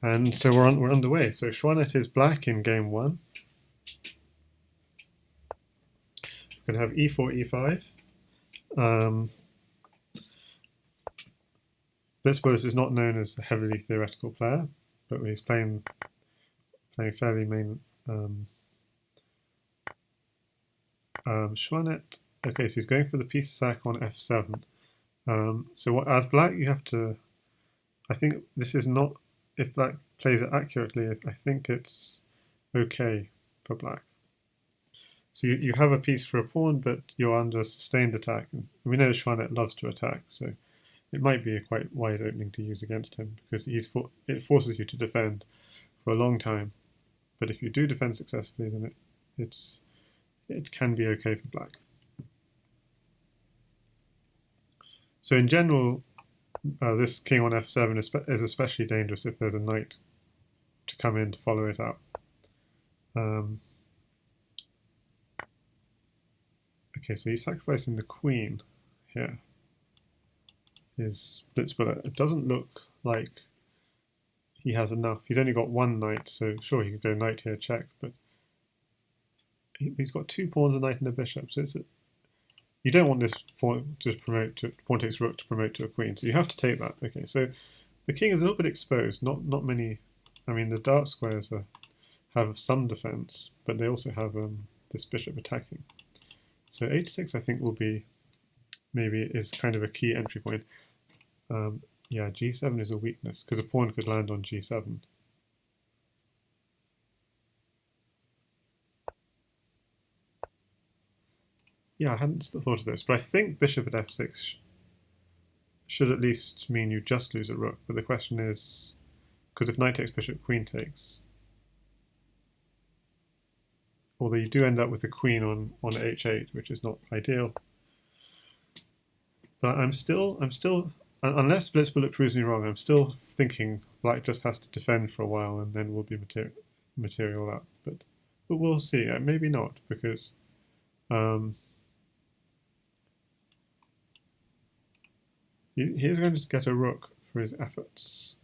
And so we're underway. So xuanet is black in game one. We're going to have e4, e5. Blitzbullet is not known as a heavily theoretical player, but he's playing fairly main xuanet. Okay, so he's going for the piece sack on f7. So as black, you have to. I think this is not. If black plays it accurately, I think it's okay for black. So you have a piece for a pawn, but you're under sustained attack. And we know xuanet loves to attack, so it might be a quite wide opening to use against him because it forces you to defend for a long time. But if you do defend successfully, then it can be okay for black. So in general, this king on f7 is especially dangerous if there's a knight to come in to follow it up. Okay, so he's sacrificing the queen here. His blitzbullet. It doesn't look like he has enough. He's only got one knight, so sure he could go knight here, check, but he's got two pawns, a knight and a bishop. So you don't want this pawn to promote to pawn takes rook to promote to a queen. So you have to take that. Okay, so the king is a little bit exposed. Not many. I mean, the dark squares have some defense, but they also have this bishop attacking. So h6 I think will be is kind of a key entry point. Yeah, g7 is a weakness because a pawn could land on g7. Yeah, I hadn't thought of this, but I think bishop at f6 should at least mean you just lose a rook. But the question is, because if knight takes bishop, queen takes, although you do end up with the queen on h8, which is not ideal. But I'm still, unless blitzbullet proves me wrong, I'm still thinking black just has to defend for a while and then will be material up. But we'll see. Maybe not, because he's going to get a rook for his efforts.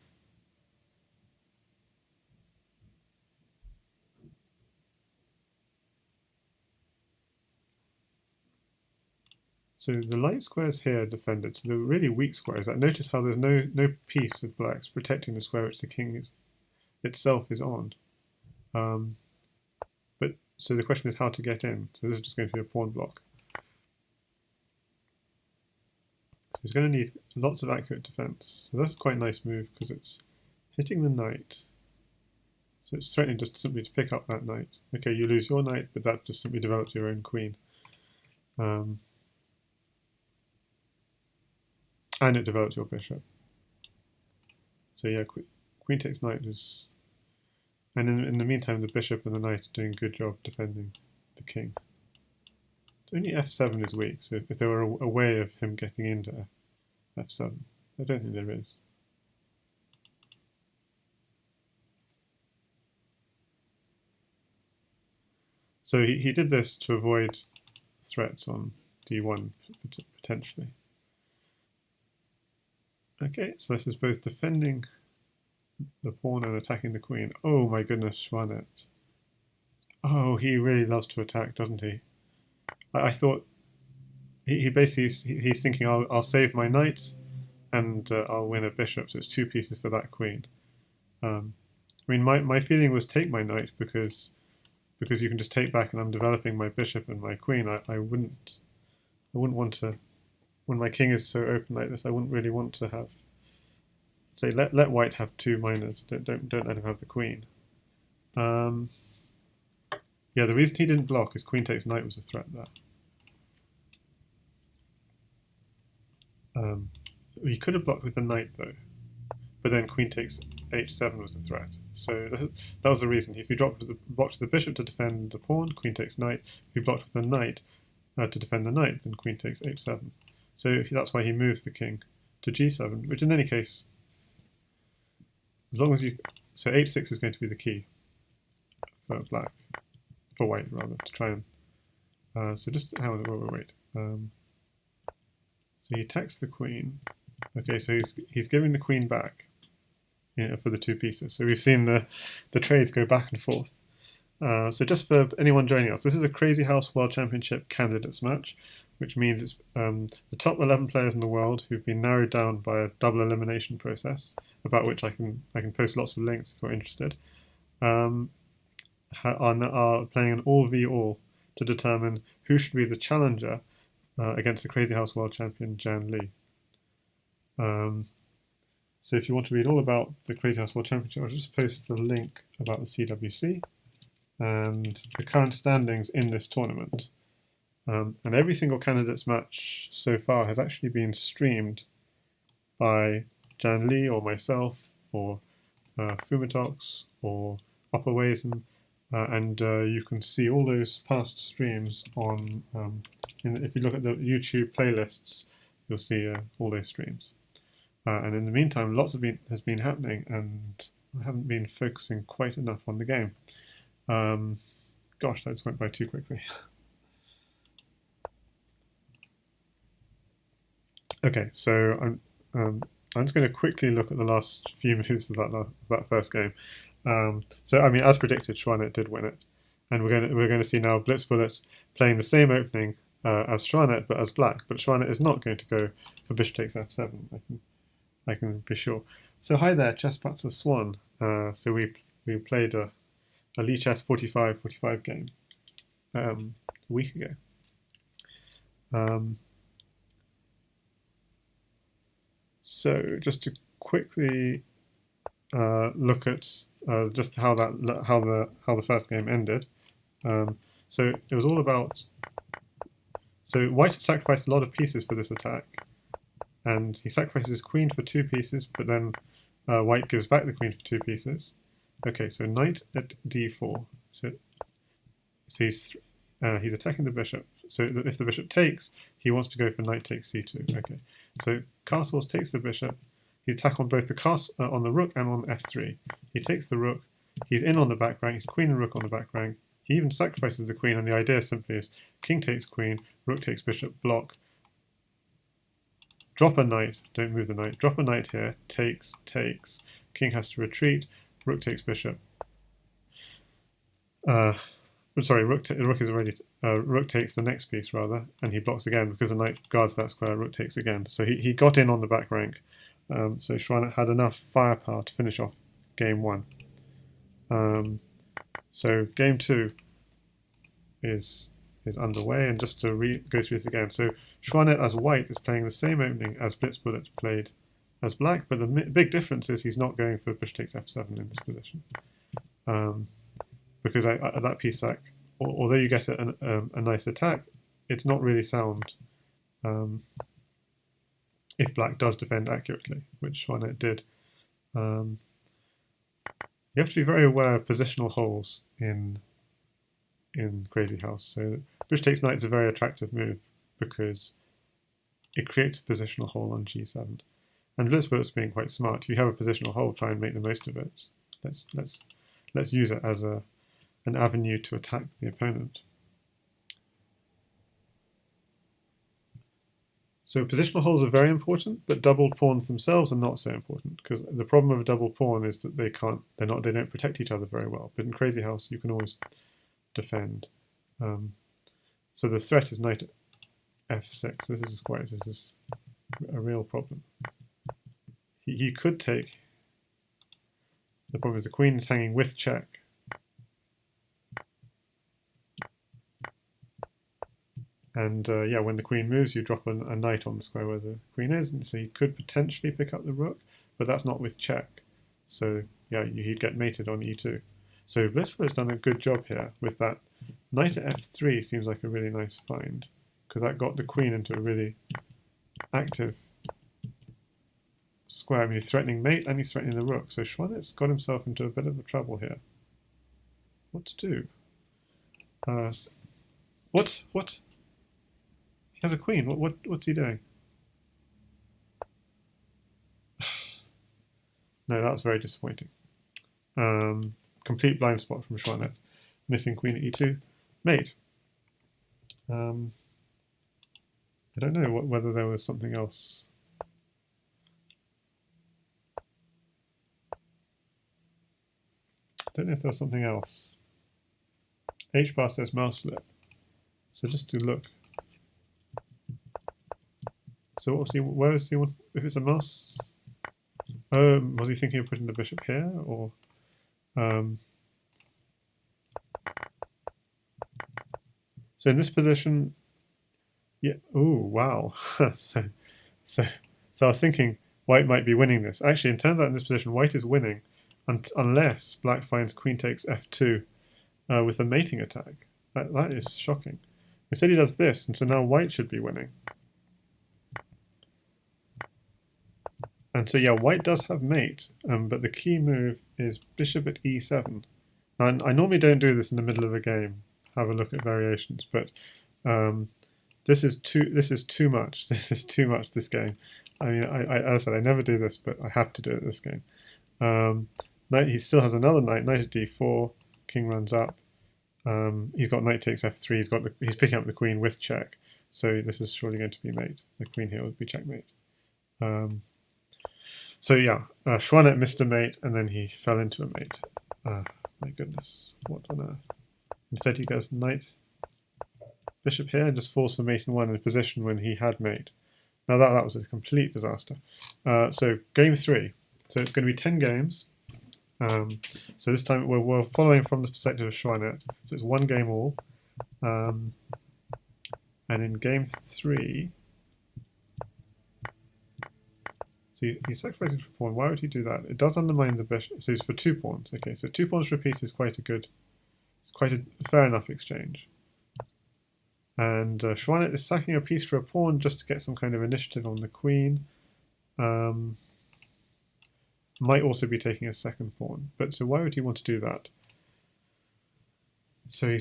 So the light squares here are defended. So the really weak squares. Notice how there's no piece of black's protecting the square which the king itself is on. But so the question is how to get in. So this is just going to be a pawn block. So he's going to need lots of accurate defense. So that's quite a nice move because it's hitting the knight. So it's threatening just simply to pick up that knight. Okay, you lose your knight, but that just simply develops your own queen. And it develops your bishop. So yeah, queen takes knight is... And in the meantime, the bishop and the knight are doing a good job defending the king. Only f7 is weak, so if there were a way of him getting into f7, I don't think there is. So he did this to avoid threats on d1 potentially. Okay, so this is both defending the pawn and attacking the queen. Oh my goodness, xuanet. Oh, he really loves to attack, doesn't he? I thought he basically he's thinking I'll save my knight and I'll win a bishop. So it's two pieces for that queen. I mean, my feeling was take my knight because you can just take back and I'm developing my bishop and my queen. I wouldn't want to. When my king is so open like this, I wouldn't really want to have. Say let white have two minors. Don't let him have the queen. Yeah, the reason he didn't block is queen takes knight was a threat there. He could have blocked with the knight though, but then queen takes h7 was a threat. So that was the reason. If you blocked the bishop to defend the pawn, queen takes knight. If you blocked with the knight to defend the knight, then queen takes h7. So that's why he moves the king to g7, which in any case, as long as you... So h6 is going to be the key for black, for white rather, to try and... so just... Hang on, wait. So he attacks the queen. Okay, so he's giving the queen back for the two pieces. So we've seen the trades go back and forth. So just for anyone joining us, this is a Crazyhouse World Championship candidates match, which means it's the top 11 players in the world who've been narrowed down by a double elimination process, about which I can post lots of links if you're interested, are playing an all v all to determine who should be the challenger against the Crazyhouse World Champion Jan Lee. So if you want to read all about the Crazyhouse World Championship, I'll just post the link about the CWC and the current standings in this tournament. And every single candidates match so far has actually been streamed by Jan Lee or myself or Fumitox or Upper Wazen, and you can see all those past streams on. If you look at the YouTube playlists, you'll see all those streams. And in the meantime, lots has been happening, and I haven't been focusing quite enough on the game. Gosh, that just went by too quickly. Okay, so I'm just going to quickly look at the last few moves of that first game. So I mean, as predicted, xuanet did win it, and we're going to see now blitzbullet playing the same opening as xuanet, but as black. But xuanet is not going to go for bishop takes f7. I can be sure. So hi there, Chesspatzer Swan. So we played a Lee Chess 45 game a week ago. So just to quickly look at just how the first game ended. So it was all about. So white had sacrificed a lot of pieces for this attack, and he sacrifices his queen for 2 pieces, but then white gives back the queen for 2 pieces. Okay, so knight at d4. So he's attacking the bishop. So if the bishop takes, he wants to go for knight takes c2. Okay, so castles takes the bishop. He's attack on both the on the rook and on f3. He takes the rook. He's in on the back rank. He's queen and rook on the back rank. He even sacrifices the queen, and the idea simply is king takes queen, rook takes bishop, block. Drop a knight. Don't move the knight. Drop a knight here. Takes. King has to retreat. Rook takes bishop. Sorry, rook is already. Rook takes the next piece rather, and he blocks again because the knight guards that square. Rook takes again. So he got in on the back rank. So xuanet had enough firepower to finish off game 1. So game 2 is underway, and just to go through this again. So xuanet as white is playing the same opening as blitzbullet played as black, but the big difference is he's not going for bishop takes f7 in this position. Because at that piece sack, although you get a nice attack, it's not really sound if black does defend accurately, which xuanet did. You have to be very aware of positional holes in Crazyhouse. So bishop takes knight is a very attractive move because it creates a positional hole on g7. And blitzbullet's being quite smart. If you have a positional hole, try and make the most of it. Let's use it as an avenue to attack the opponent. So positional holes are very important, but doubled pawns themselves are not so important, because the problem of a double pawn is that they don't protect each other very well. But in Crazyhouse, you can always defend. So the threat is knight f6. This is a real problem. He could take. The problem is the queen is hanging with check. And yeah, when the queen moves, you drop a knight on the square where the queen is, and so you could potentially pick up the rook, but that's not with check. So yeah, he'd get mated on e2. So blitzbullet's done a good job here with that. Knight at f3 seems like a really nice find, because that got the queen into a really active square. I mean, he's threatening mate and he's threatening the rook. So xuanet's got himself into a bit of a trouble here. What to do? What? He has a queen. What's he doing? No, that's very disappointing. Complete blind spot from xuanet. Missing queen at e2. Mate. I don't know whether there was something else. don't know if there was something else. H bar says mouse slip. So just to look. So what was he? Where was he? If it's a mouse, was he thinking of putting the bishop here, or? So in this position, yeah. Oh wow. so I was thinking white might be winning this. Actually, it turns out in this position, white is winning, unless black finds queen takes f2 with a mating attack. That is shocking. Instead, he does this, and so now white should be winning. And so yeah, white does have mate, but the key move is bishop at e7. Now, I normally don't do this in the middle of a game. Have a look at variations, but this is too much. This is too much. This game. I mean, as I said, I never do this, but I have to do it this game. Knight. He still has another knight. Knight at d4. King runs up. He's got knight takes f3. He's picking up the queen with check. So this is surely going to be mate. The queen here would be checkmate. So yeah, xuanet missed a mate, and then he fell into a mate. My goodness, what on earth? Instead he goes knight, bishop here, and just falls for mate in 1 in a position when he had mate. Now that was a complete disaster. So game 3. So it's going to be 10 games. So this time we're following from the perspective of xuanet. So it's 1 game all. And in game 3... So he's sacrificing for a pawn. Why would he do that? It does undermine the bishop. So he's for 2 pawns. Okay, so 2 pawns for a piece is quite a fair enough exchange. And xuanet is sacking a piece for a pawn just to get some kind of initiative on the queen. Might also be taking a second pawn. But so why would he want to do that? So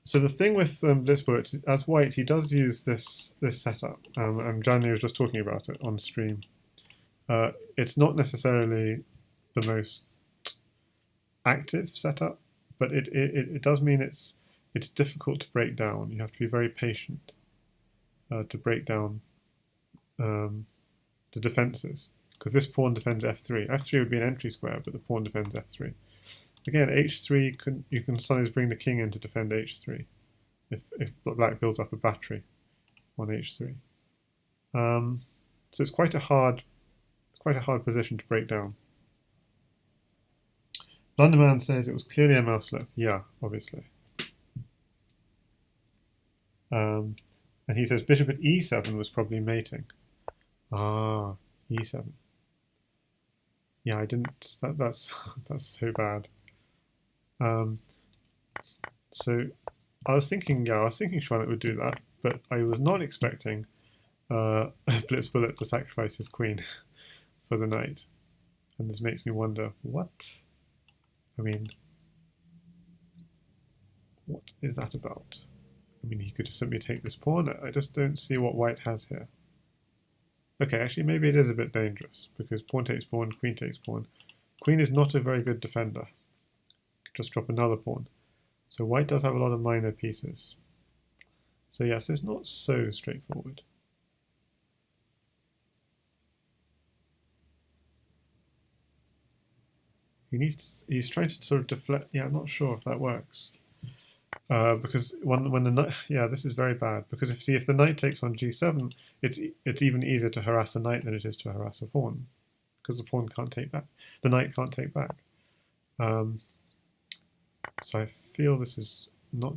so the thing with blitzbullet, as white, he does use this setup, and Johnny was just talking about it on stream. It's not necessarily the most active setup, but it does mean it's difficult to break down. You have to be very patient to break down the defenses, because this pawn defends f3. f3 would be an entry square, but the pawn defends f3. Again, h3 you can sometimes bring the king in to defend h3 if black builds up a battery on h3. So it's quite a hard position to break down. Blunderman says it was clearly a mouse slip. Yeah, obviously. And he says bishop at e7 was probably mating. Ah, e7. Yeah, I didn't. That's so bad. So I was thinking xuanet would do that, but I was not expecting blitzbullet to sacrifice his queen for the knight, and this makes me wonder what. I mean, what is that about? I mean, he could just simply take this pawn. I just don't see what white has here. Okay, actually, maybe it is a bit dangerous, because pawn takes pawn, queen takes pawn. Queen is not a very good defender. Just drop another pawn. So white does have a lot of minor pieces. So yes, it's not so straightforward. He's trying to sort of deflect. Yeah, I'm not sure if that works. Because when the knight, yeah, this is very bad, because if the knight takes on g7, it's even easier to harass a knight than it is to harass a pawn, because the pawn can't take back, the knight can't take back. So I feel this is not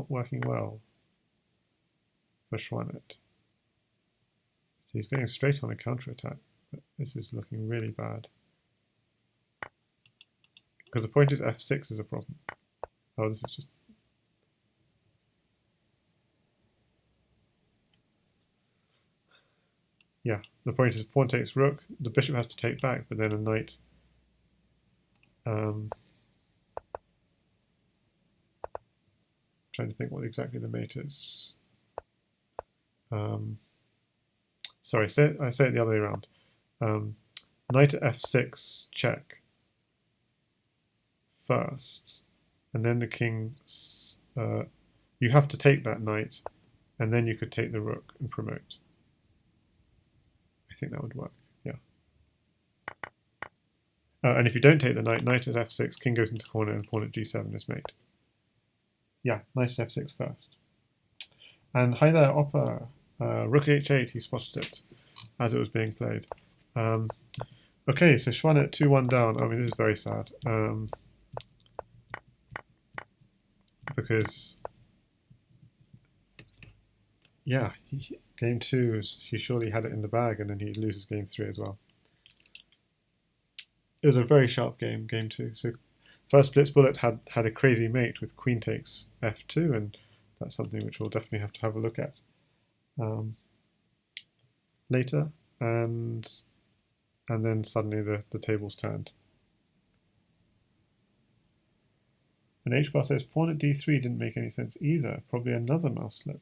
working well for xuanet. So he's going straight on a counterattack, but this is looking really bad. Because the point is f6 is a problem. Oh, this is just... Yeah, the point is pawn takes rook, the bishop has to take back, but then a knight... trying to think what exactly the mate is. Sorry, I say it the other way around. Knight at f6 check first, and then the king. You have to take that knight, and then you could take the rook and promote. I think that would work. Yeah. And if you don't take the knight, knight at f6, king goes into corner, and pawn at g7 is mate. Yeah, knight at f6 first. And hi there, Oppa. Rook h8, he spotted it as it was being played. Okay, so xuanet 2-1 down. I mean, this is very sad. Because, yeah, game 2, he surely had it in the bag, and then he loses game 3 as well. It was a very sharp game, game 2. So first blitzbullet had a crazy mate with queen takes f2, and that's something which we'll definitely have to have a look at later. And then suddenly the tables turned. And H-bar says pawn at d3 didn't make any sense either. Probably another mouse slip.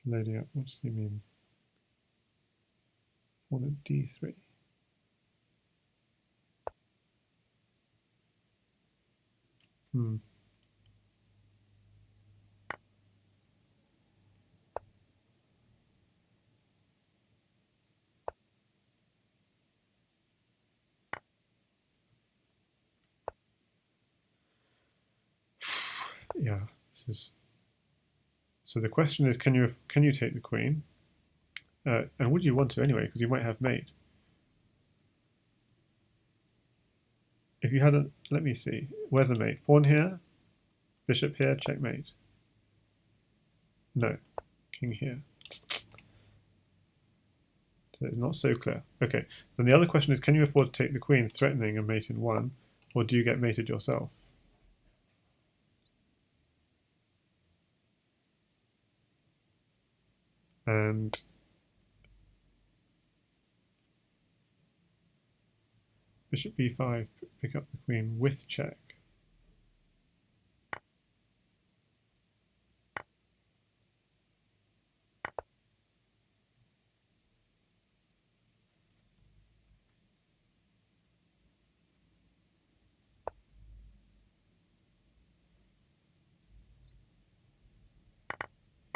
Loading up. What does he mean? Pawn at d3. Yeah, this is. So the question is, can you take the queen? And would you want to anyway? Because you might have mate. If you hadn't, let me see. Where's the mate? Pawn here, bishop here, checkmate. No, king here. So it's not so clear. Okay, then the other question is, can you afford to take the queen, threatening a mate in 1, or do you get mated yourself? And bishop b5, pick up the queen with check.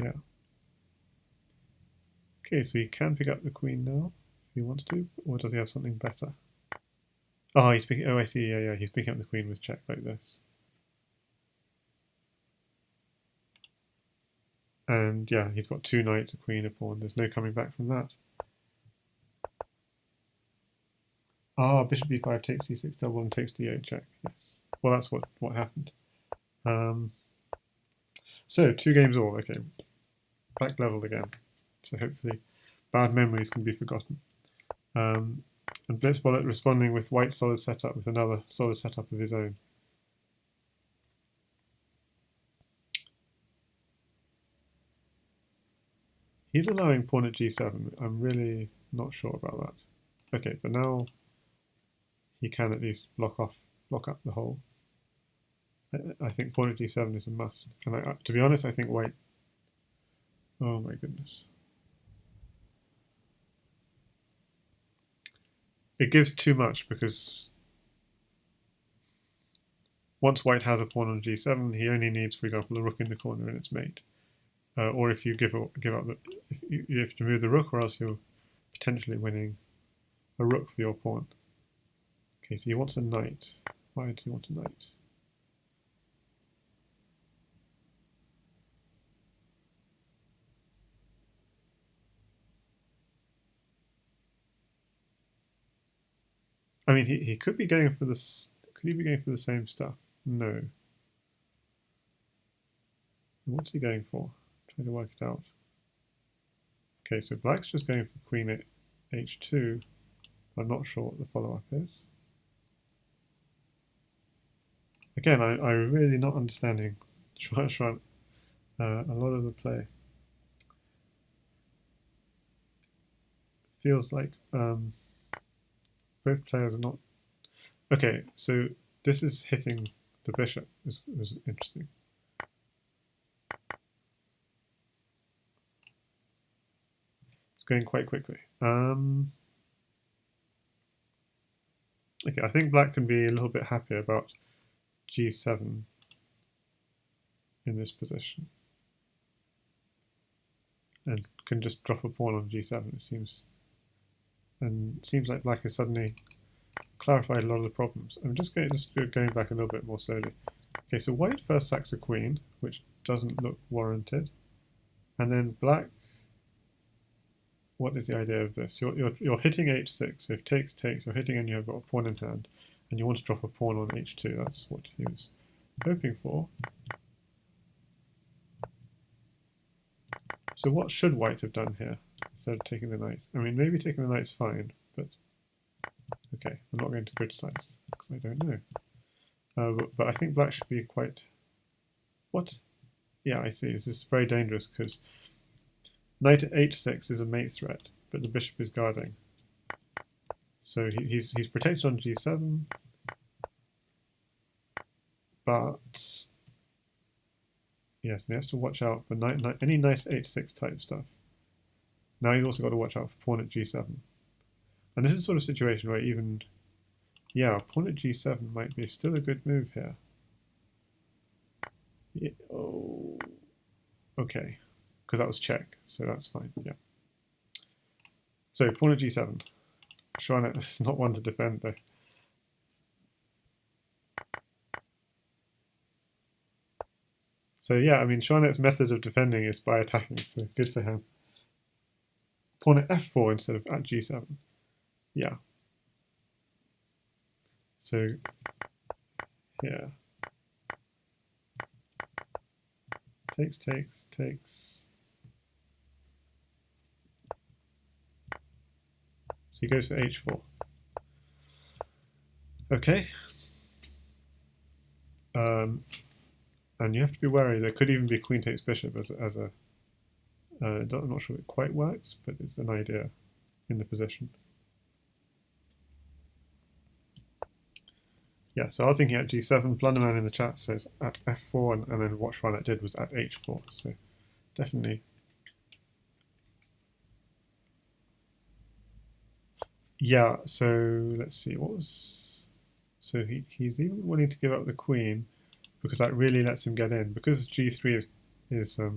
Yeah. Okay, so he can pick up the queen now, if he wants to, or does he have something better? Oh, he's picking. Oh, I see. Yeah, he's picking up the queen with check like this. And yeah, he's got 2 knights, a queen, a pawn. There's no coming back from that. Ah, bishop b5 takes c6 double and takes d8 check. Yes. Well, that's what happened. So 2 games all. Okay, back leveled again. So hopefully, bad memories can be forgotten. And blitzbullet responding with white solid setup with another solid setup of his own. He's allowing pawn at g7. I'm really not sure about that. Okay, but now he can at least block up the hole. I think pawn at g7 is a must. And to be honest, I think white... Oh my goodness. It gives too much because once white has a pawn on g7, he only needs, for example, a rook in the corner and its mate. Or if you give up you have to move the rook, or else you're potentially winning a rook for your pawn. Okay, so he wants a knight. Why does he want a knight? I mean, he could be going for this. Could he be going for the same stuff? No. What's he going for? I'm trying to work it out. Okay, so black's just going for queen at h2. I'm not sure what the follow-up is. Again, I'm really not understanding a lot of the play. Feels like both players are not... Okay, so this is hitting the bishop, was interesting. It's going quite quickly. Okay, I think black can be a little bit happier about g7 in this position. And can just drop a pawn on g7, it seems. and it seems like black has suddenly clarified a lot of the problems. I'm just going back a little bit more slowly. Okay, so white first sacks a queen, which doesn't look warranted, and then black. What is the idea of this? You're hitting h6, so if takes, you're hitting and you've got a pawn in hand, and you want to drop a pawn on h2. That's what he was hoping for. So what should white have done here instead of taking the knight? I mean, maybe taking the knight's fine, but okay, I'm not going to criticize because I don't know. But I think black should be quite... What? Yeah, I see. This is very dangerous because knight at h6 is a mate threat, but the bishop is guarding. So he's protected on g7, but yes, he has to watch out for any knight at h6 type stuff. Now he's also got to watch out for pawn at g7. And this is the sort of situation where even, yeah, pawn at g7 might be still a good move here. Yeah, oh, okay, because that was check, so that's fine, yeah. So pawn at g7. Xuanet is not one to defend though. So yeah, I mean, Xuanet's method of defending is by attacking, so good for him. Pawn at f4 instead of at g7. Yeah. So, yeah. Takes. So he goes for h4. Okay. And you have to be wary. There could even be queen takes bishop as a I'm not sure it quite works, but it's an idea in the position. Yeah, so I was thinking at g7. Blunderman in the chat says at f4, and then what Xuanet did was at h4. So definitely. Yeah, so let's see, what was... So he's even willing to give up the queen because that really lets him get in. Because g3 is it's a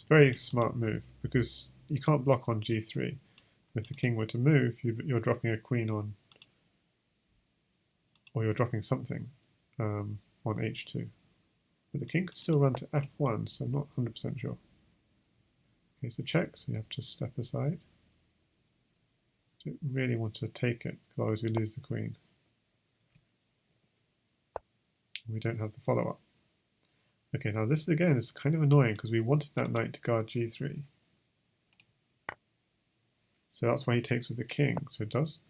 very smart move because you can't block on g3. If the king were to move, you're dropping a queen on, or you're dropping something on h2. But the king could still run to f1, so I'm not 100% sure. Okay, so check, so you have to step aside. Don't really want to take it, because otherwise we lose the queen. We don't have the follow-up. Okay, now this again is kind of annoying because we wanted that knight to guard g3. So that's why he takes with the king. So does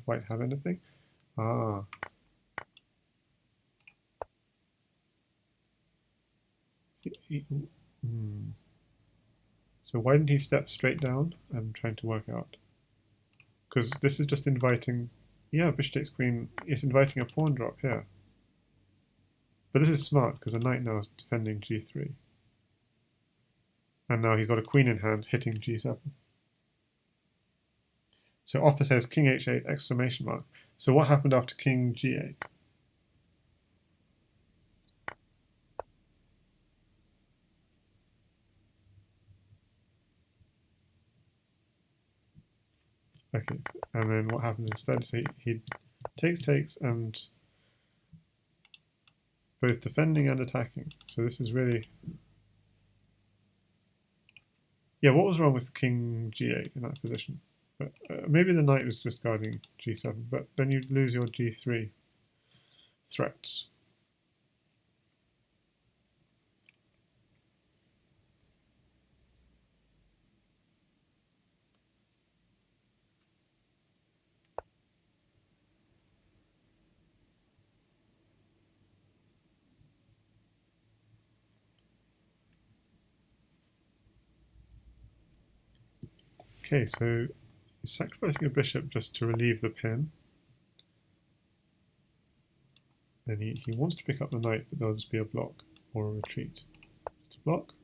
white have anything? Ah. So why didn't he step straight down? I'm trying to work out. Because this is just inviting... Yeah, bishop takes queen. It's inviting a pawn drop here. But this is smart because the knight now is defending g3. And now he's got a queen in hand hitting g7. So Oppa says king h8 exclamation mark. So what happened after king g8? Okay, and then what happens instead? So he takes and both defending and attacking. So this is really... Yeah, what was wrong with king g8 in that position? But, maybe the knight was just guarding g7, but then you lose your g3 threats. Okay, so he's sacrificing a bishop just to relieve the pin. And he wants to pick up the knight, but there'll just be a block or a retreat. Just a block.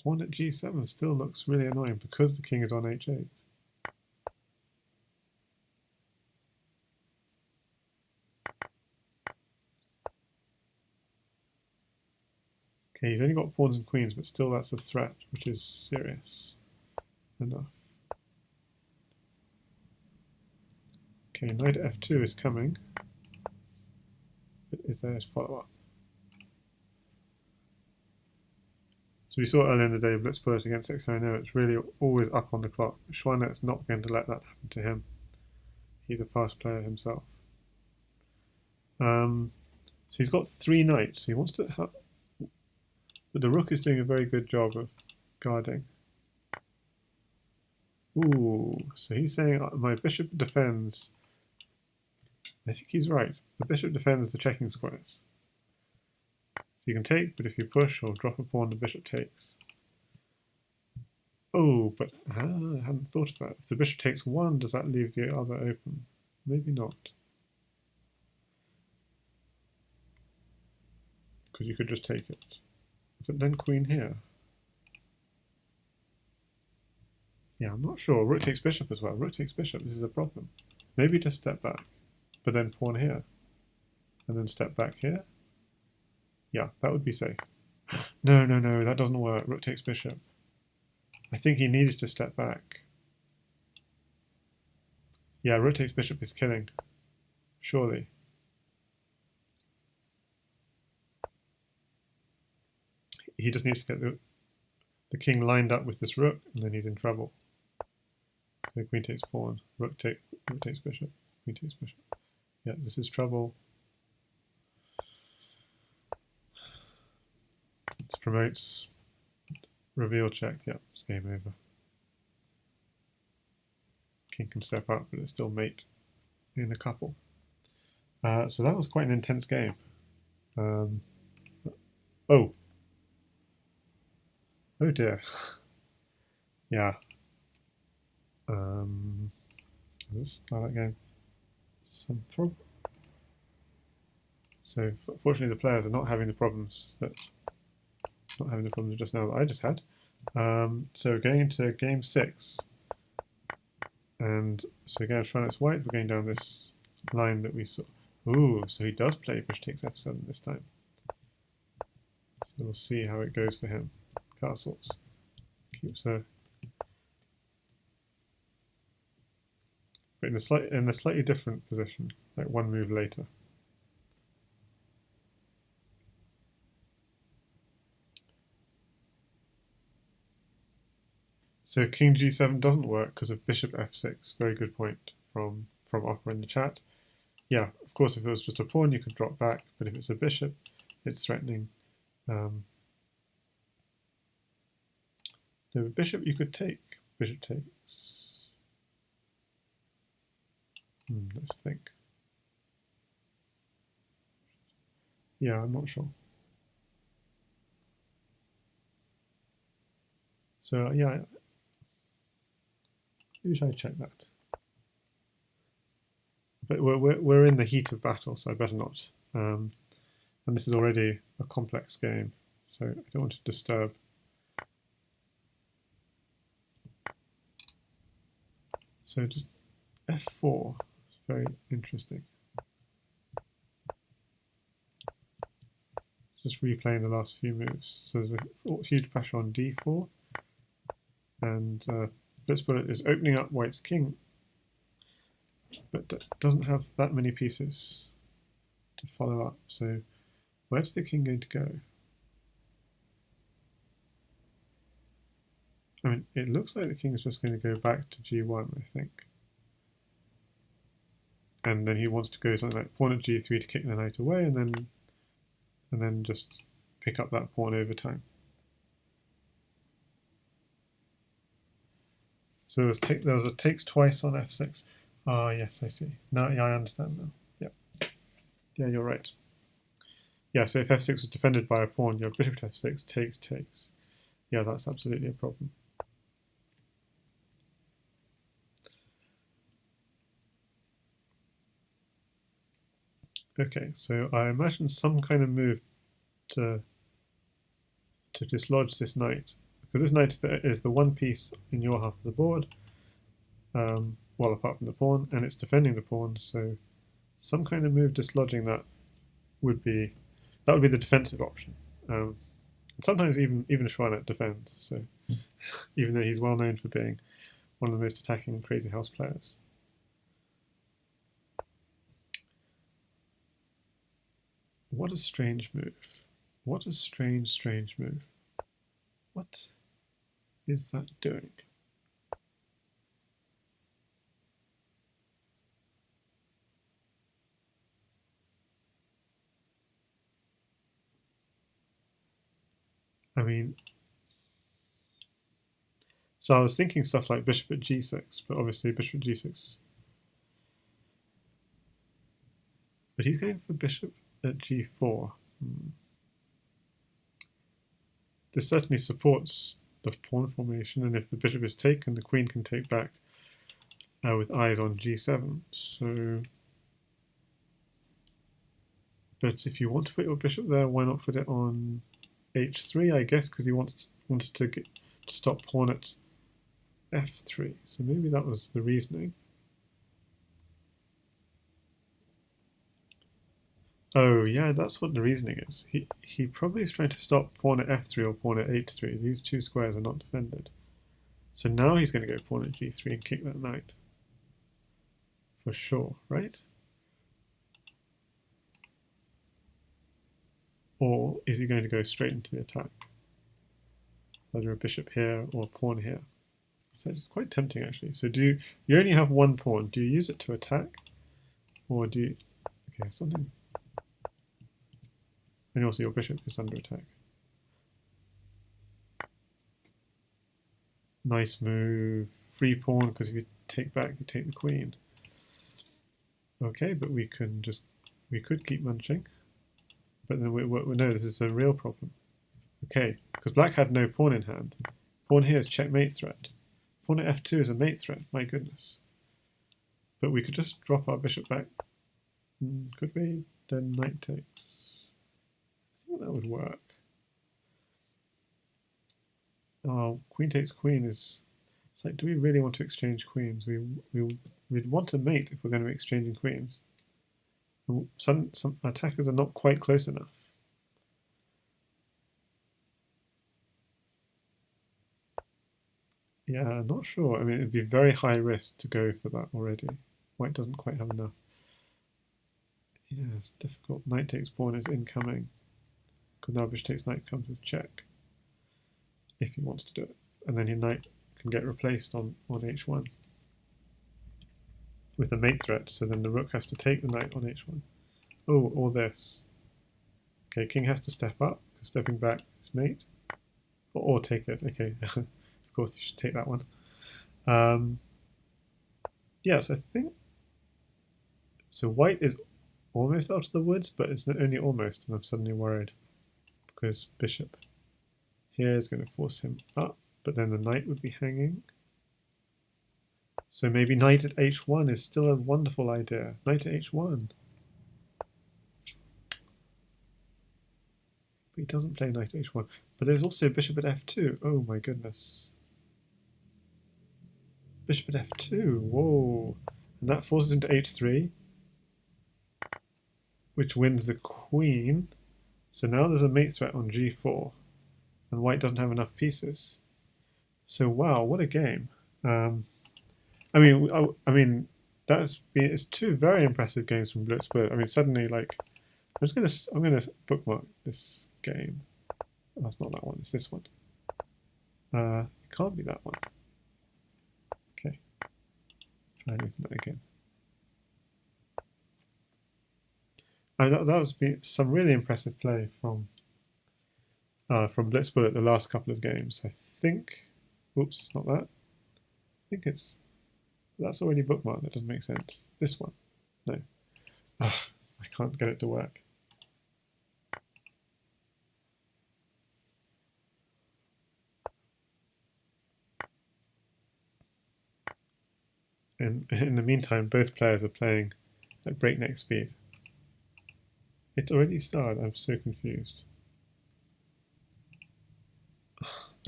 Pawn at g7 still looks really annoying because the king is on h8. Okay, he's only got pawns and queens, but still that's a threat, which is serious. enough. Okay, knight f2 is coming. But is there a follow-up? So we saw earlier in the day blitzbullet against xuanet. It's really always up on the clock. Xuanet's not going to let that happen to him. He's a fast player himself. So he's got 3 knights. So he wants to have, but the rook is doing a very good job of guarding. Ooh, so he's saying my bishop defends. I think he's right. The bishop defends the checking squares. So you can take, but if you push or drop a pawn, the bishop takes. Oh, but I hadn't thought of that. If the bishop takes 1, does that leave the other open? Maybe not. Because you could just take it. But then queen here. Yeah, I'm not sure. Rook takes bishop as well. Rook takes bishop. This is a problem. Maybe just step back, but then pawn here. And then step back here. Yeah, that would be safe. No, that doesn't work. Rook takes bishop. I think he needed to step back. Yeah, rook takes bishop is killing. Surely. He just needs to get the king lined up with this rook, and then he's in trouble. So queen takes pawn, rook takes bishop, queen takes bishop. Yeah, this is trouble. This promotes reveal check. Yeah, it's game over. King can step up, but it's still mate in a couple. So that was quite an intense game. Oh dear. Yeah. Let's start that game. Some problem. So fortunately, the players are not having the problems just now that I just had. So going into game 6, and so again, Xuanet's white. We're going down this line that we saw. Ooh, so he does play bishop takes f7 this time. So we'll see how it goes for him. Castles. Keeps her. But in a slightly different position, like one move later. So king g7 doesn't work because of bishop f6. Very good point from Opera in the chat. Yeah, of course, if it was just a pawn, you could drop back, but if it's a bishop, it's threatening. No, bishop you could take. Bishop takes. Let's think. Yeah, I'm not sure. So yeah, maybe should I check that? But we're in the heat of battle, so I better not. And this is already a complex game, so I don't want to disturb. So just f4 is very interesting. Just replaying the last few moves. So there's a huge pressure on d4, and blitzbullet is opening up white's king, but doesn't have that many pieces to follow up. So where's the king going to go? I mean, it looks like the king is just going to go back to g1, I think. And then he wants to go something like pawn at g3 to kick the knight away, and then just pick up that pawn over time. So there was a takes twice on f6. Ah, yes, I see. Now, yeah, I understand now. Yeah, yeah, you're right. Yeah, so if f6 was defended by a pawn, your bishop to f6 takes. Yeah, that's absolutely a problem. Okay, so I imagine some kind of move to dislodge this knight, because this knight is the one piece in your half of the board, well, apart from the pawn, and it's defending the pawn. So some kind of move dislodging that would be the defensive option. And sometimes even a Xuanet defends. So even though he's well known for being one of the most attacking Crazyhouse players. What a strange move. What a strange move. What is that doing? I mean, so I was thinking stuff like bishop at g6, but obviously bishop at g6. But he's going for bishop at g4. This certainly supports the pawn formation, and if the bishop is taken, the queen can take back with eyes on g7. So, but if you want to put your bishop there, why not put it on h3? I guess because you wanted to stop pawn at f3. So maybe that was the reasoning. Oh yeah, that's what the reasoning is. He probably is trying to stop pawn at f3 or pawn at h3. These two squares are not defended. So now he's going to go pawn at g3 and kick that knight. For sure, right? Or is he going to go straight into the attack? Either a bishop here or a pawn here. So it's quite tempting actually. So you only have one pawn. Do you use it to attack? Or do you... Okay, something... And also your bishop is under attack. Nice move. Free pawn, because if you take back, you take the queen. Okay, but we could keep munching. But then no, this is a real problem. Okay, because black had no pawn in hand. Pawn here is checkmate threat. Pawn at f2 is a mate threat, my goodness. But we could just drop our bishop back. Could we? Then knight takes. I think that would work. Oh, queen takes queen is... It's like, do we really want to exchange queens? We'd want to mate if we're going to be exchanging queens. Some attackers are not quite close enough. Yeah, I'm not sure. I mean, it'd be very high risk to go for that already. White doesn't quite have enough. Yeah, it's difficult. Knight takes pawn is incoming. Because now bishop takes knight comes with check. If he wants to do it. And then your knight can get replaced on h1. With a mate threat, so then the rook has to take the knight on h1. Oh, or this. Okay, king has to step up, because stepping back is mate. Or take it, okay. Of course you should take that one. Yes, I think... So white is almost out of the woods, but it's only almost, and I'm suddenly worried. Because bishop here is going to force him up, but then the knight would be hanging. So maybe knight at h1 is still a wonderful idea. Knight at h1. But he doesn't play knight at h1. But there's also bishop at f2. Oh my goodness. Bishop at f2. Whoa. And that forces into h3, which wins the queen. So now there's a mate threat on g4. And white doesn't have enough pieces. So wow, what a game. I mean, it's two very impressive games from blitzbullet. I mean, suddenly, like, I'm gonna bookmark this game. Oh, it's not that one. It's this one. It can't be that one. Okay, try and open that again. That was some really impressive play from blitzbullet the last couple of games. I think. Oops, not that. I think it's. That's already bookmarked. That doesn't make sense. This one. No. I can't get it to work. And in the meantime, both players are playing at breakneck speed. It's already started. I'm so confused.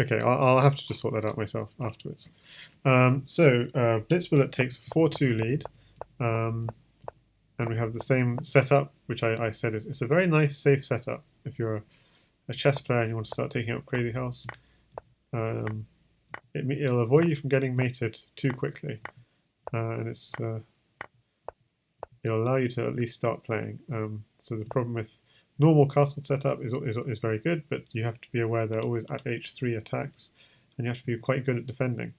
Okay, I'll have to just sort that out myself afterwards. Blitzbullet takes a 4-2 lead, and we have the same setup, which I said it's a very nice, safe setup if you're a chess player and you want to start taking up Crazyhouse. it'll avoid you from getting mated too quickly, and it'll allow you to at least start playing. So the problem with normal castle setup is very good, but you have to be aware they're always at h3 attacks, and you have to be quite good at defending.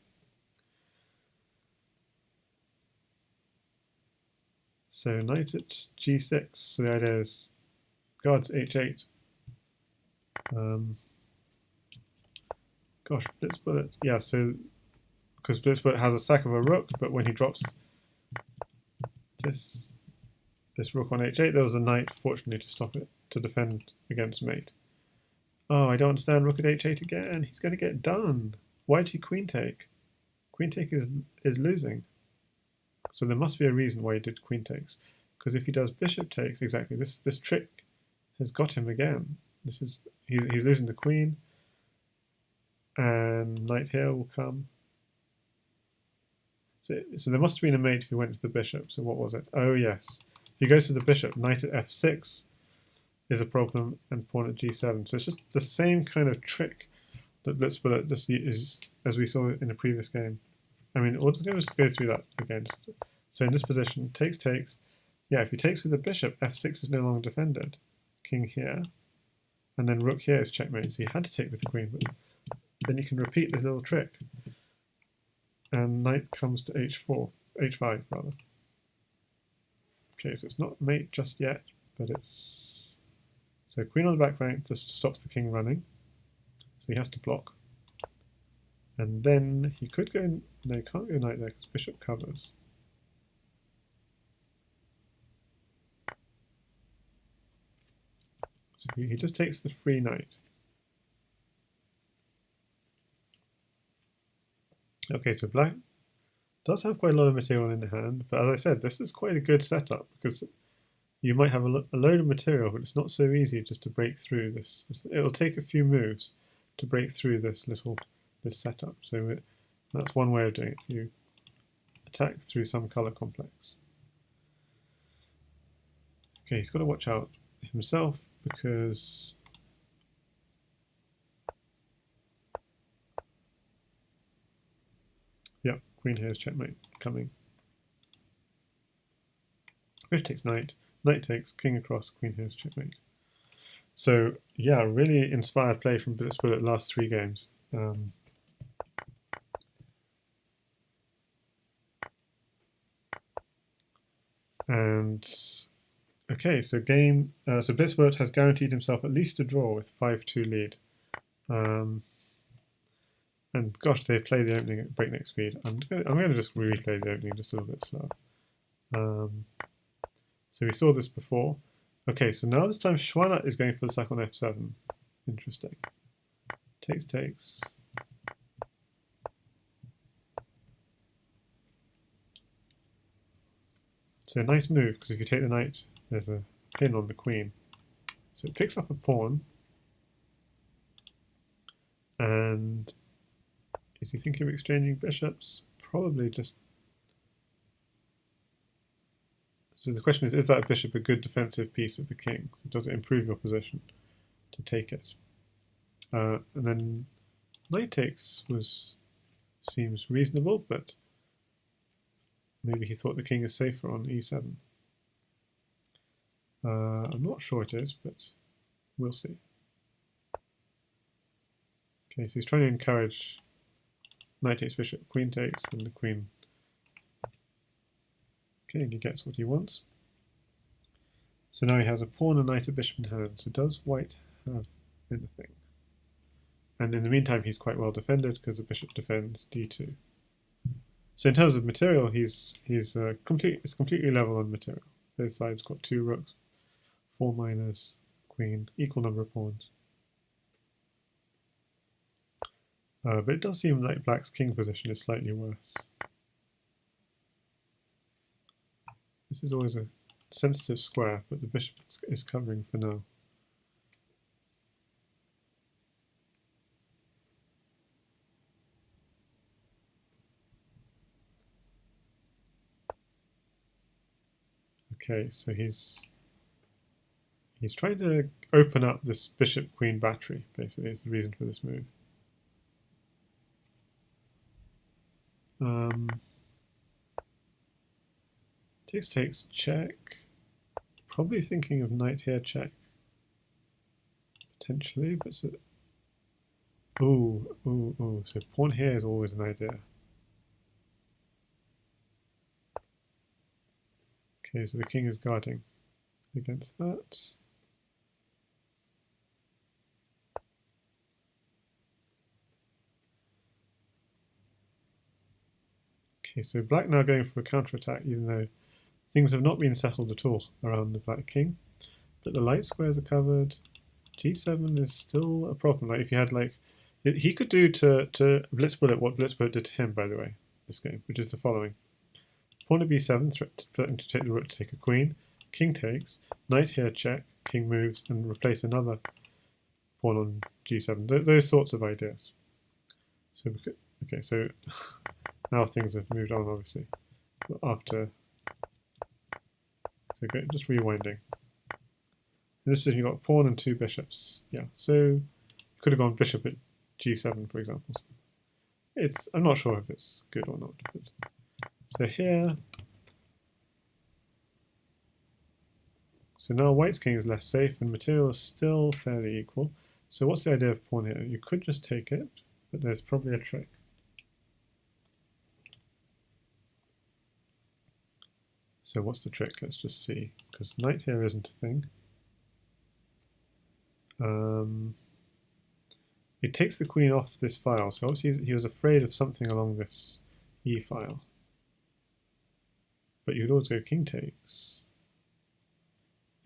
So knight at g6, so the idea is guards h8. Gosh, blitzbullet. Yeah, so because blitzbullet has a sack of a rook, but when he drops this rook on h8, there was a knight, fortunately, to stop it, to defend against mate. Oh, I don't understand. Rook at h8 again. He's going to get done. Why did he queen take? Queen take is losing. So there must be a reason why he did queen takes. Because if he does bishop takes, exactly, this trick has got him again. He's losing the queen, and knight here will come. So there must have been a mate if he went to the bishop. So what was it? Oh yes, if he goes to the bishop, knight at f6 is a problem, and pawn at g7. So it's just the same kind of trick that blitzbullet just is, as we saw in the previous game. I mean, we're going to just go through that again. So in this position, takes. Yeah, if he takes with the bishop, f6 is no longer defended. King here, and then rook here is checkmate. So you had to take with the queen, but then you can repeat this little trick. And knight comes to h5 rather. Okay, so it's not mate just yet, but it's... So queen on the back rank just stops the king running. So he has to block. And then he could go... No, he can't go knight there because bishop covers. So he just takes the free knight. Okay, so black does have quite a lot of material in the hand, but as I said, this is quite a good setup because you might have a load of material, but it's not so easy just to break through this. It'll take a few moves to break through this setup. So that's one way of doing it. You attack through some color complex. Okay, he's got to watch out himself because yeah, queen here is checkmate coming. Bishop takes knight, knight takes, king across, queen here is checkmate. So yeah, really inspired play from blitzbullet last 3 games. And okay, so so blitzbullet has guaranteed himself at least a draw with 5-2 lead. And gosh, they play the opening at breakneck speed. I'm going to just replay the opening just a little bit slower. So we saw this before. Okay, so now this time xuanet is going for the sack on f7. Interesting. Takes. So a nice move, because if you take the knight, there's a pin on the queen. So it picks up a pawn. And is he thinking of exchanging bishops? Probably just... So the question is that bishop a good defensive piece of the king? Does it improve your position to take it? And then knight takes seems reasonable, but maybe he thought the king is safer on e7. I'm not sure it is, but we'll see. Okay, so he's trying to encourage knight takes bishop, queen takes, and the queen. Okay, and he gets what he wants. So now he has a pawn, a knight, a bishop in hand. So does white have anything? And in the meantime, he's quite well defended because the bishop defends d2. So in terms of material, it's completely level on material. Both sides got 2 rooks, 4 minors, queen, equal number of pawns. But it does seem like black's king position is slightly worse. This is always a sensitive square, but the bishop is covering for now. Okay, so he's trying to open up this bishop-queen battery, basically, is the reason for this move. Takes check. Probably thinking of knight here check. Potentially, but so, so pawn here is always an idea. Okay, so the king is guarding against that. Okay, so black now going for a counterattack, even though things have not been settled at all around the black king. But the light squares are covered. G7 is still a problem. Like if you had like, he could do to blitzbullet what blitzbullet did to him, by the way, this game, which is the following: pawn to b7, threatening to take the rook to take a queen. King takes, knight here check, king moves, and replace another pawn on g7. Those sorts of ideas. So okay, so now things have moved on, obviously. After, so okay, just rewinding. In this position, you've got pawn and two bishops. Yeah, so you could have gone bishop at g7, for example. I'm not sure if it's good or not. But, so here, so now white's king is less safe and material is still fairly equal. So what's the idea of pawn here? You could just take it, but there's probably a trick. So what's the trick? Let's just see, because knight here isn't a thing. It takes the queen off this file, so obviously he was afraid of something along this e file. But you could always go king takes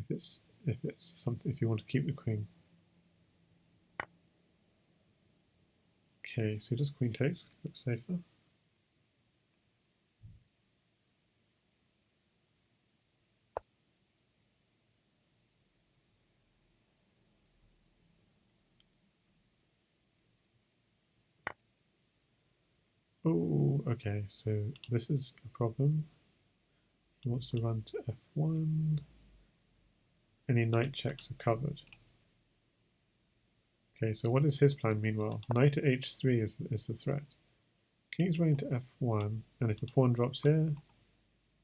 if you want to keep the queen. Okay, so just queen takes, looks safer. Oh, okay, so this is a problem. He wants to run to f1. Any knight checks are covered. Okay, so what is his plan meanwhile? Knight at h3 is the threat. King's running to f1, and if the pawn drops here,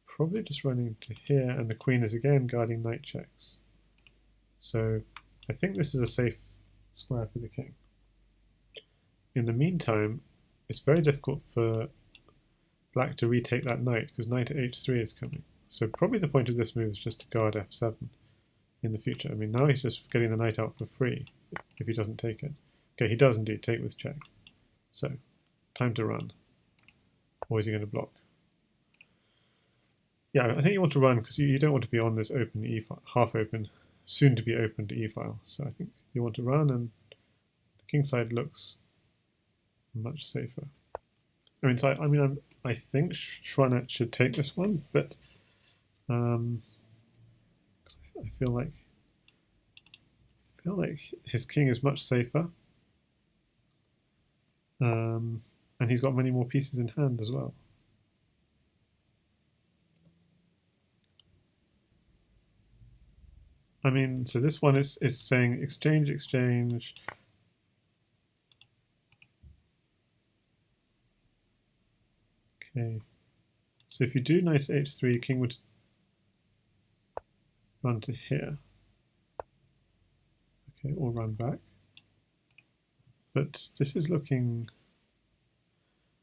probably just running to here, and the queen is again guarding knight checks. So I think this is a safe square for the king. In the meantime, it's very difficult for black to retake that knight, because knight at h3 is coming. So probably the point of this move is just to guard f7 in the future. I mean, now he's just getting the knight out for free if he doesn't take it. Okay, he does indeed take with check. So, time to run. Or is he going to block? Yeah, I think you want to run because you don't want to be on this open e file, half open, soon to be opened e file. So I think you want to run, and the king side looks much safer. I mean, so I think xuanet should take this one, but I feel like his king is much safer, and he's got many more pieces in hand as well. I mean, so this one is saying exchange, exchange. Okay, so if you do knight h3, king would run to here. Okay, or run back. But this is looking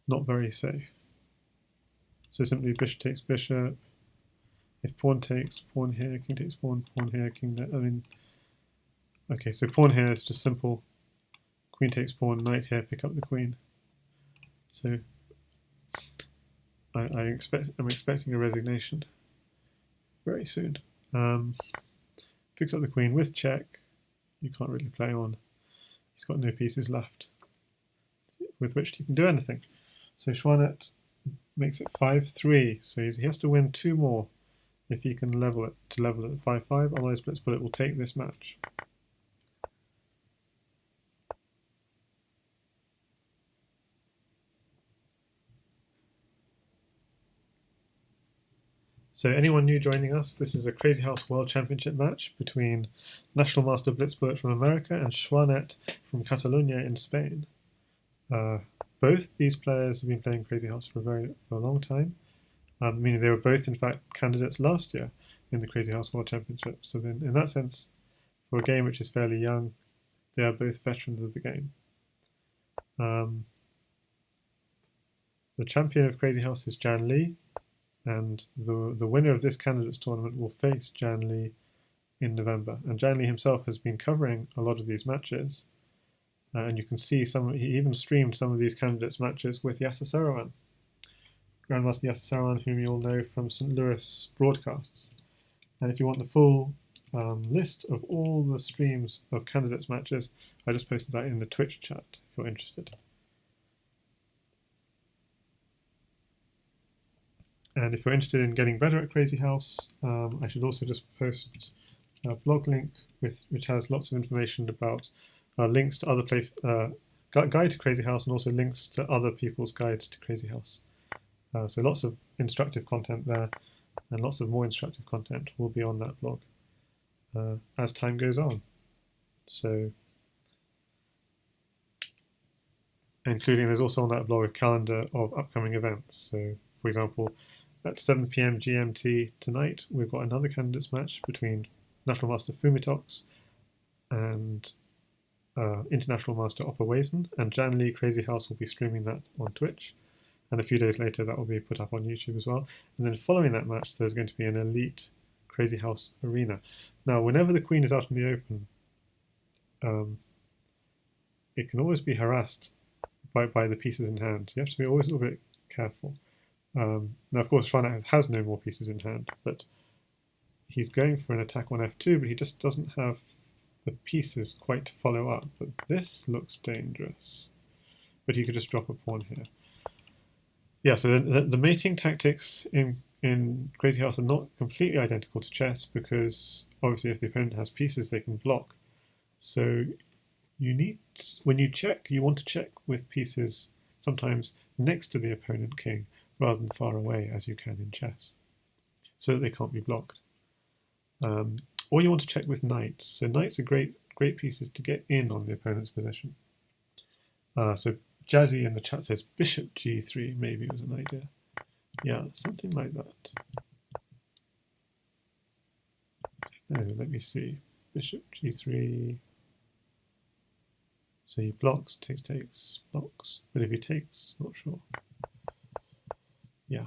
not very safe. So simply bishop takes bishop. If pawn takes, pawn here, king takes pawn, pawn here, king there. I mean, okay, so pawn here is just simple. Queen takes pawn, knight here, pick up the queen. So I'm expecting a resignation very soon. Picks up the queen with check. You can't really play on. He's got no pieces left with which he can do anything. So xuanet makes it 5-3. So he has to win 2 more if he can level it at 5-5. Otherwise, blitzbullet will take this match. So anyone new joining us, this is a Crazyhouse World Championship match between National Master Blitzbullet from America and xuanet from Catalonia in Spain. both these players have been playing Crazyhouse for a long time, meaning they were both in fact candidates last year in the Crazyhouse World Championship. So then, in that sense, for a game which is fairly young, they are both veterans of the game. The champion of Crazyhouse is Jan Lee, and the winner of this candidates tournament will face Jan Lee in November. And Jan Lee himself has been covering a lot of these matches, and you can see he even streamed some of these candidates matches with Yasser Serouan, Grandmaster Yasser Serouan, whom you'll know from St. Louis broadcasts. And if you want the full list of all the streams of candidates matches, I just posted that in the Twitch chat if you're interested. And if you're interested in getting better at Crazyhouse, I should also just post a blog link which has lots of information about links to other places, guide to Crazyhouse, and also links to other people's guides to Crazyhouse. So lots of instructive content there, and lots of more instructive content will be on that blog as time goes on. So, including there's also on that blog a calendar of upcoming events. So, for example, at 7 PM GMT tonight, we've got another candidates match between National Master Fumitox and International Master Opperwaisen, and Jan Lee Crazyhouse will be streaming that on Twitch. And a few days later, that will be put up on YouTube as well. And then following that match, there's going to be an elite Crazyhouse arena. Now, whenever the queen is out in the open, it can always be harassed by the pieces in hand. So you have to be always a little bit careful. Now, of course, xuanet has no more pieces in hand, but he's going for an attack on f2, but he just doesn't have the pieces quite to follow up. But this looks dangerous. But he could just drop a pawn here. Yeah, so the mating tactics in Crazyhouse are not completely identical to chess, because obviously if the opponent has pieces, they can block. So you need, when you check, you want to check with pieces sometimes next to the opponent king rather than far away, as you can in chess, so that they can't be blocked. Or you want to check with knights. So knights are great pieces to get in on the opponent's position. So Jazzy in the chat says bishop g3 maybe was an idea. Yeah, something like that. No, let me see. Bishop g3. So he blocks, takes, blocks. But if he takes, not sure. Yeah.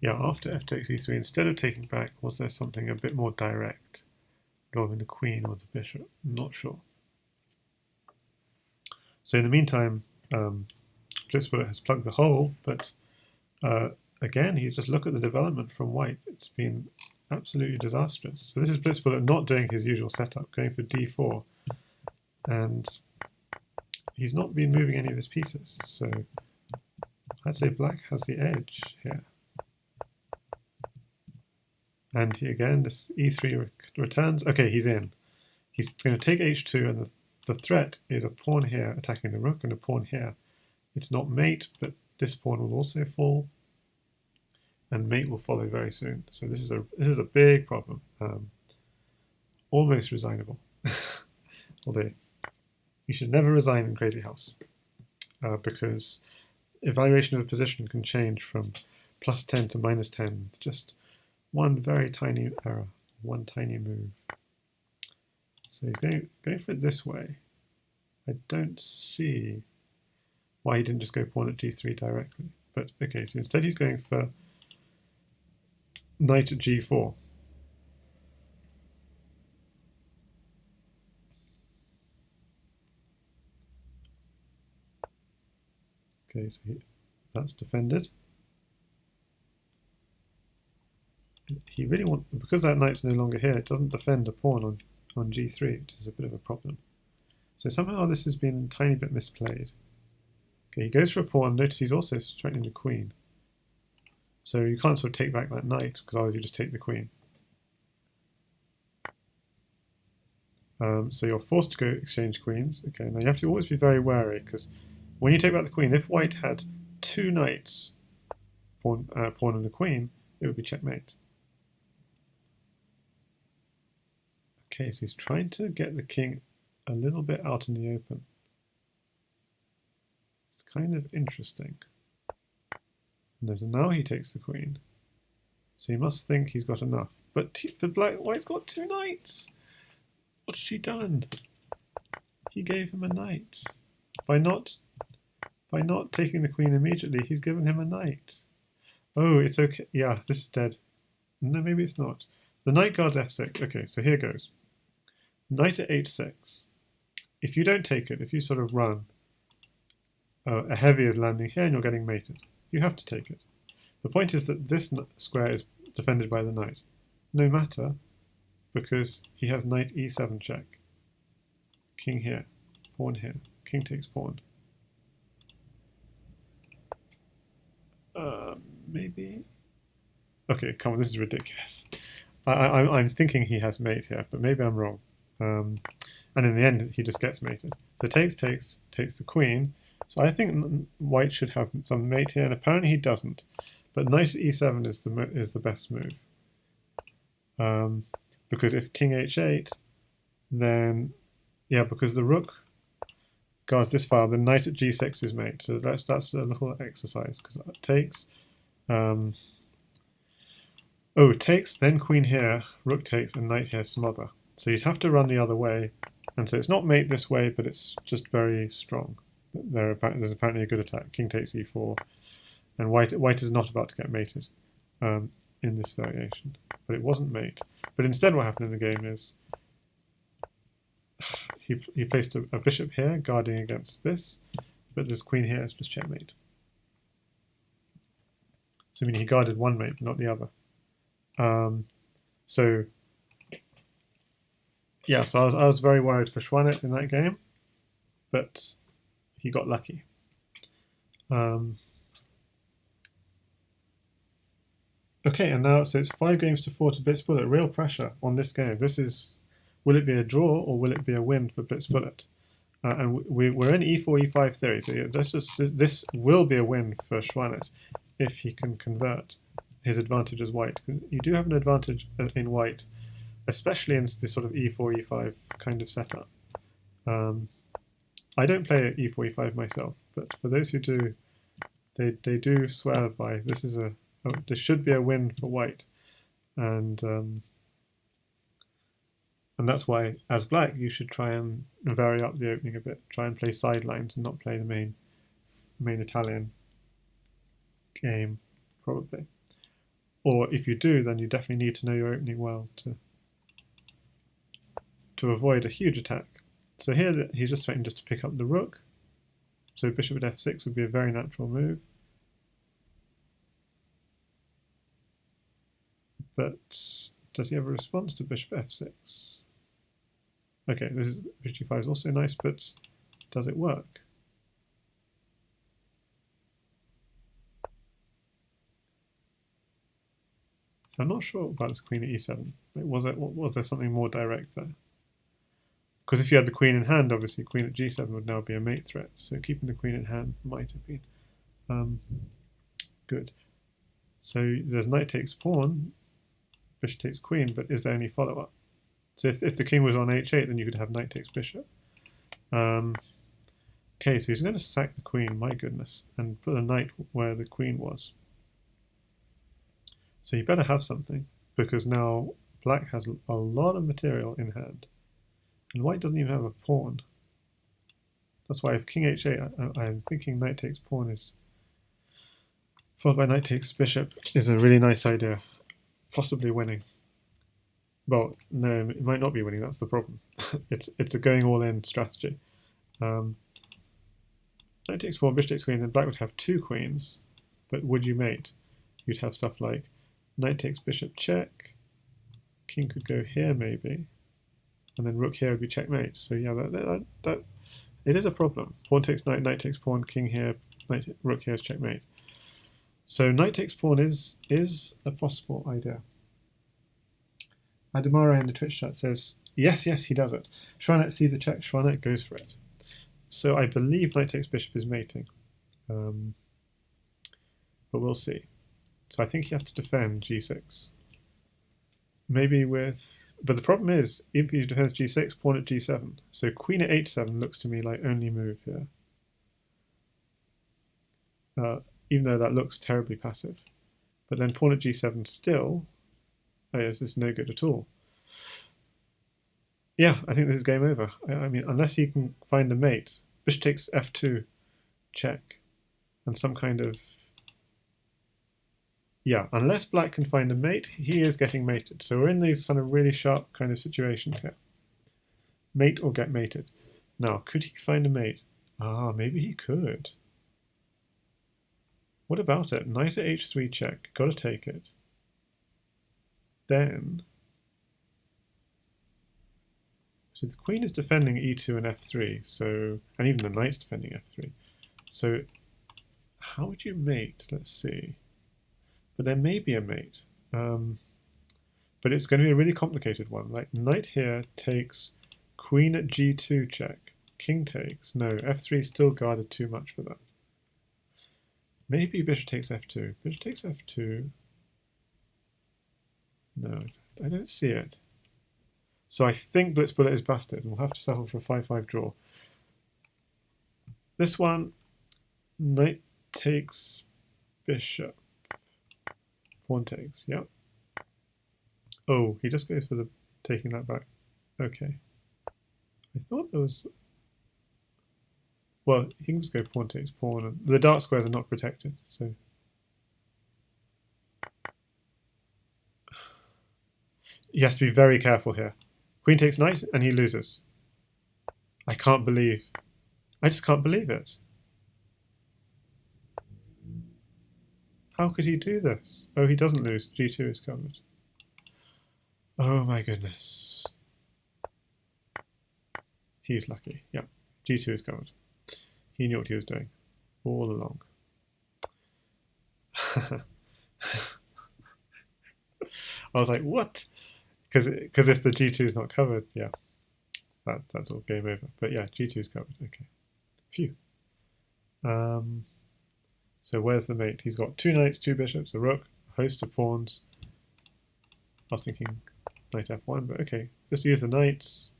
Yeah, after f takes e3, instead of taking back, was there something a bit more direct, involving the queen or the bishop? Not sure. So in the meantime, blitzbullet has plugged the hole, but again, you just look at the development from white. It's been absolutely disastrous. So this is blitzbullet not doing his usual setup, going for d4, and he's not been moving any of his pieces. So I'd say black has the edge here. And again, this e3 returns. Okay, he's in. He's going to take h2, and the threat is a pawn here attacking the rook and a pawn here. It's not mate, but this pawn will also fall, and mate will follow very soon. So this is a big problem, almost resignable. Although you should never resign in Crazyhouse, because evaluation of a position can change from +10 to -10. It's just one very tiny error, one tiny move. So he's going for it this way. I don't see why he didn't just go pawn at g3 directly. But okay, so instead he's going for knight at g4. Okay, so that's defended. He really wants, because that knight's no longer here, it doesn't defend a pawn on g3, which is a bit of a problem. So somehow this has been a tiny bit misplayed. Okay, he goes for a pawn. Notice he's also threatening the queen. So you can't sort of take back that knight, because otherwise you just take the queen. So you're forced to go exchange queens. Okay, now you have to always be very wary, because when you take back the queen, if white had two knights, pawn and a queen, it would be checkmate. Okay, so he's trying to get the king a little bit out in the open. It's kind of interesting. And now he takes the queen. So he must think he's got enough. But White's got 2 knights. What's she done? He gave him a knight. By not taking the queen immediately, he's given him a knight. Oh, it's okay. Yeah, this is dead. No, maybe it's not. The knight guards f6. Okay, so here goes. Knight at h6. If you don't take it, if you sort of run, a heavy is landing here and you're getting mated. You have to take it. The point is that this square is defended by the knight. No matter, because he has knight e7 check. King here, pawn here, king takes pawn. Maybe. Okay, come on, this is ridiculous. I'm thinking he has mate here, but maybe I'm wrong. And in the end, he just gets mated. So takes the queen. So I think White should have some mate here, and apparently he doesn't. But knight at e7 is the best move. Because if king h8, then yeah, because the rook guards this file, the knight at g6 is mate. So that's a little exercise because it takes. Oh, it takes, then queen here, rook takes, and knight here smother. So you'd have to run the other way, and so it's not mate this way, but it's just very strong. There's apparently a good attack. King takes e4, and white is not about to get mated in this variation, but it wasn't mate. But instead, what happened in the game is he placed a bishop here, guarding against this, but this queen here is just checkmate. So I mean, he guarded one mate, but not the other. So yeah, so I was very worried for xuanet in that game, but he got lucky. Okay, and now so it's 5 games to 4 to blitzbullet. Real pressure on this game. This is, will it be a draw or will it be a win for blitzbullet? And we're in e4, e5 theory, so yeah, this will be a win for xuanet if he can convert his advantage as white. You do have an advantage in white, especially in this sort of e4, e5 kind of setup. I don't play e4, e5 myself, but for those who do, they do swear by this is this should be a win for white, and that's why as black you should try and vary up the opening a bit, try and play sidelines and not play the main Italian game probably. Or if you do, then you definitely need to know your opening well to avoid a huge attack. So here he's just threatening just to pick up the rook. So bishop at f6 would be a very natural move. But does he have a response to bishop f6? Okay, this is bishop g5 is also nice, but does it work? So I'm not sure about this queen at e7. Was there something more direct there? Because if you had the queen in hand, obviously queen at g7 would now be a mate threat. So keeping the queen in hand might have been good. So there's knight takes pawn, bishop takes queen, but is there any follow-up? So if the king was on h8, then you could have knight takes bishop. Okay, so he's going to sack the queen, my goodness, and put the knight where the queen was. So you better have something, because now black has a lot of material in hand. And white doesn't even have a pawn. That's why if king h8, I'm thinking knight takes pawn is followed by knight takes bishop is a really nice idea. Possibly winning. Well, no, it might not be winning, that's the problem. it's a going all in strategy. Knight takes pawn, bishop takes queen, then black would have 2 queens, but would you mate? You'd have stuff like knight takes bishop check, king could go here maybe, and then rook here would be checkmate. So yeah, that it is a problem. Pawn takes knight, knight takes pawn, king here, rook here is checkmate. So knight takes pawn is a possible idea. Adamara in the Twitch chat says, yes, he does it. xuanet sees a check, xuanet goes for it. So I believe knight takes bishop is mating. But we'll see. So I think he has to defend g6. Maybe with But the problem is, if he defends g6, pawn at g7. So queen at h7 looks to me like only move here. Even though that looks terribly passive. But then pawn at g7 still is this no good at all. Yeah, I think this is game over. I mean, unless he can find a mate. Bishop takes f2, check, and some kind of... Yeah, unless black can find a mate, he is getting mated. So we're in these kind of really sharp kind of situations here. Mate or get mated. Now, could he find a mate? Ah, maybe he could. What about it? Knight at h3 check. Gotta take it. Then... So the queen is defending e2 and f3, so, and even the knight's defending f3. So how would you mate? Let's see. But there may be a mate. But it's going to be a really complicated one. Like knight here takes queen at g2 check. King takes. No, f3 is still guarded too much for that. Maybe bishop takes f2. Bishop takes f2. No, I don't see it. So I think blitzbullet is busted, and we'll have to settle for a 5-5 draw. This one, knight takes bishop. Pawn takes, yep. Oh, he just goes for the taking that back. Okay. I thought there was... Well, he can just go pawn takes pawn. And the dark squares are not protected, so... He has to be very careful here. Queen takes knight, and he loses. I can't believe... I just can't believe it. How could he do this? Oh, he doesn't lose. G2 is covered. Oh my goodness. He's lucky. Yeah, G2 is covered. He knew what he was doing all along. I was like, what? Because if the G2 is not covered, yeah, that's all game over. But yeah, G2 is covered. Okay. Phew. So where's the mate? He's got 2 knights, 2 bishops, a rook, a host of pawns. I was thinking knight f1, but okay. Just use the knights.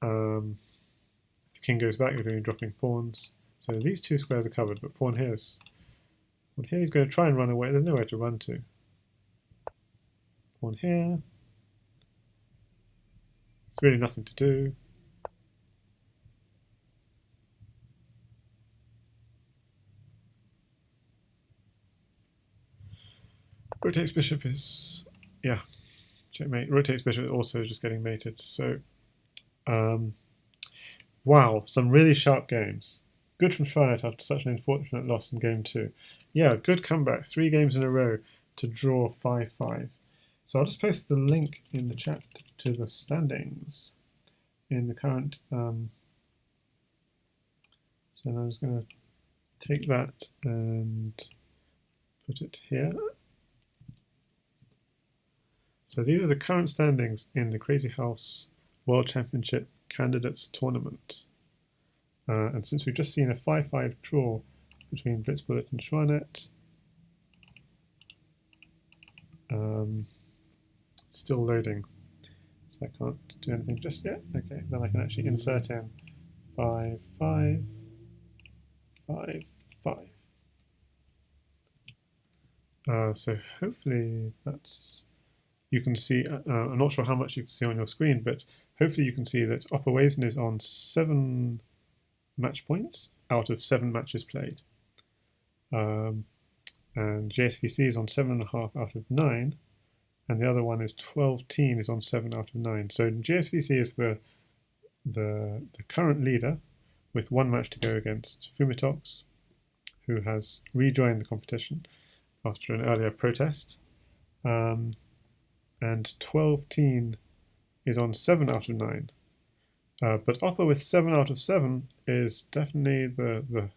If the king goes back, you're going to be dropping pawns. So these 2 squares are covered, but pawn here he's going to try and run away. There's nowhere to run to. Pawn here. It's really nothing to do. Rotates bishop is, yeah, checkmate. Rotates bishop also just getting mated. So, wow, some really sharp games. Good from xuanet after such an unfortunate loss in game 2. Yeah, good comeback. 3 games in a row to draw 5-5. So I'll just post the link in the chat to the standings in the current. So I'm just going to take that and put it here. So these are the current standings in the Crazyhouse World Championship Candidates Tournament. And since we've just seen a 5-5 draw between blitzbullet and xuanet, still loading, so I can't do anything just yet. Okay, then I can actually insert in 5, 5, 5, 5. So hopefully that's... You can see, I'm not sure how much you can see on your screen, but hopefully you can see that Opperwaisen is on 7 match points out of 7 matches played. And JSVC is on 7.5 out of 9, and the other one is 12-teen is on 7 out of 9. So JSVC is the current leader with 1 match to go against Fumitox, who has rejoined the competition after an earlier protest. And 12-teen is on 7 out of 9. But Opper with 7 out of 7 is definitely the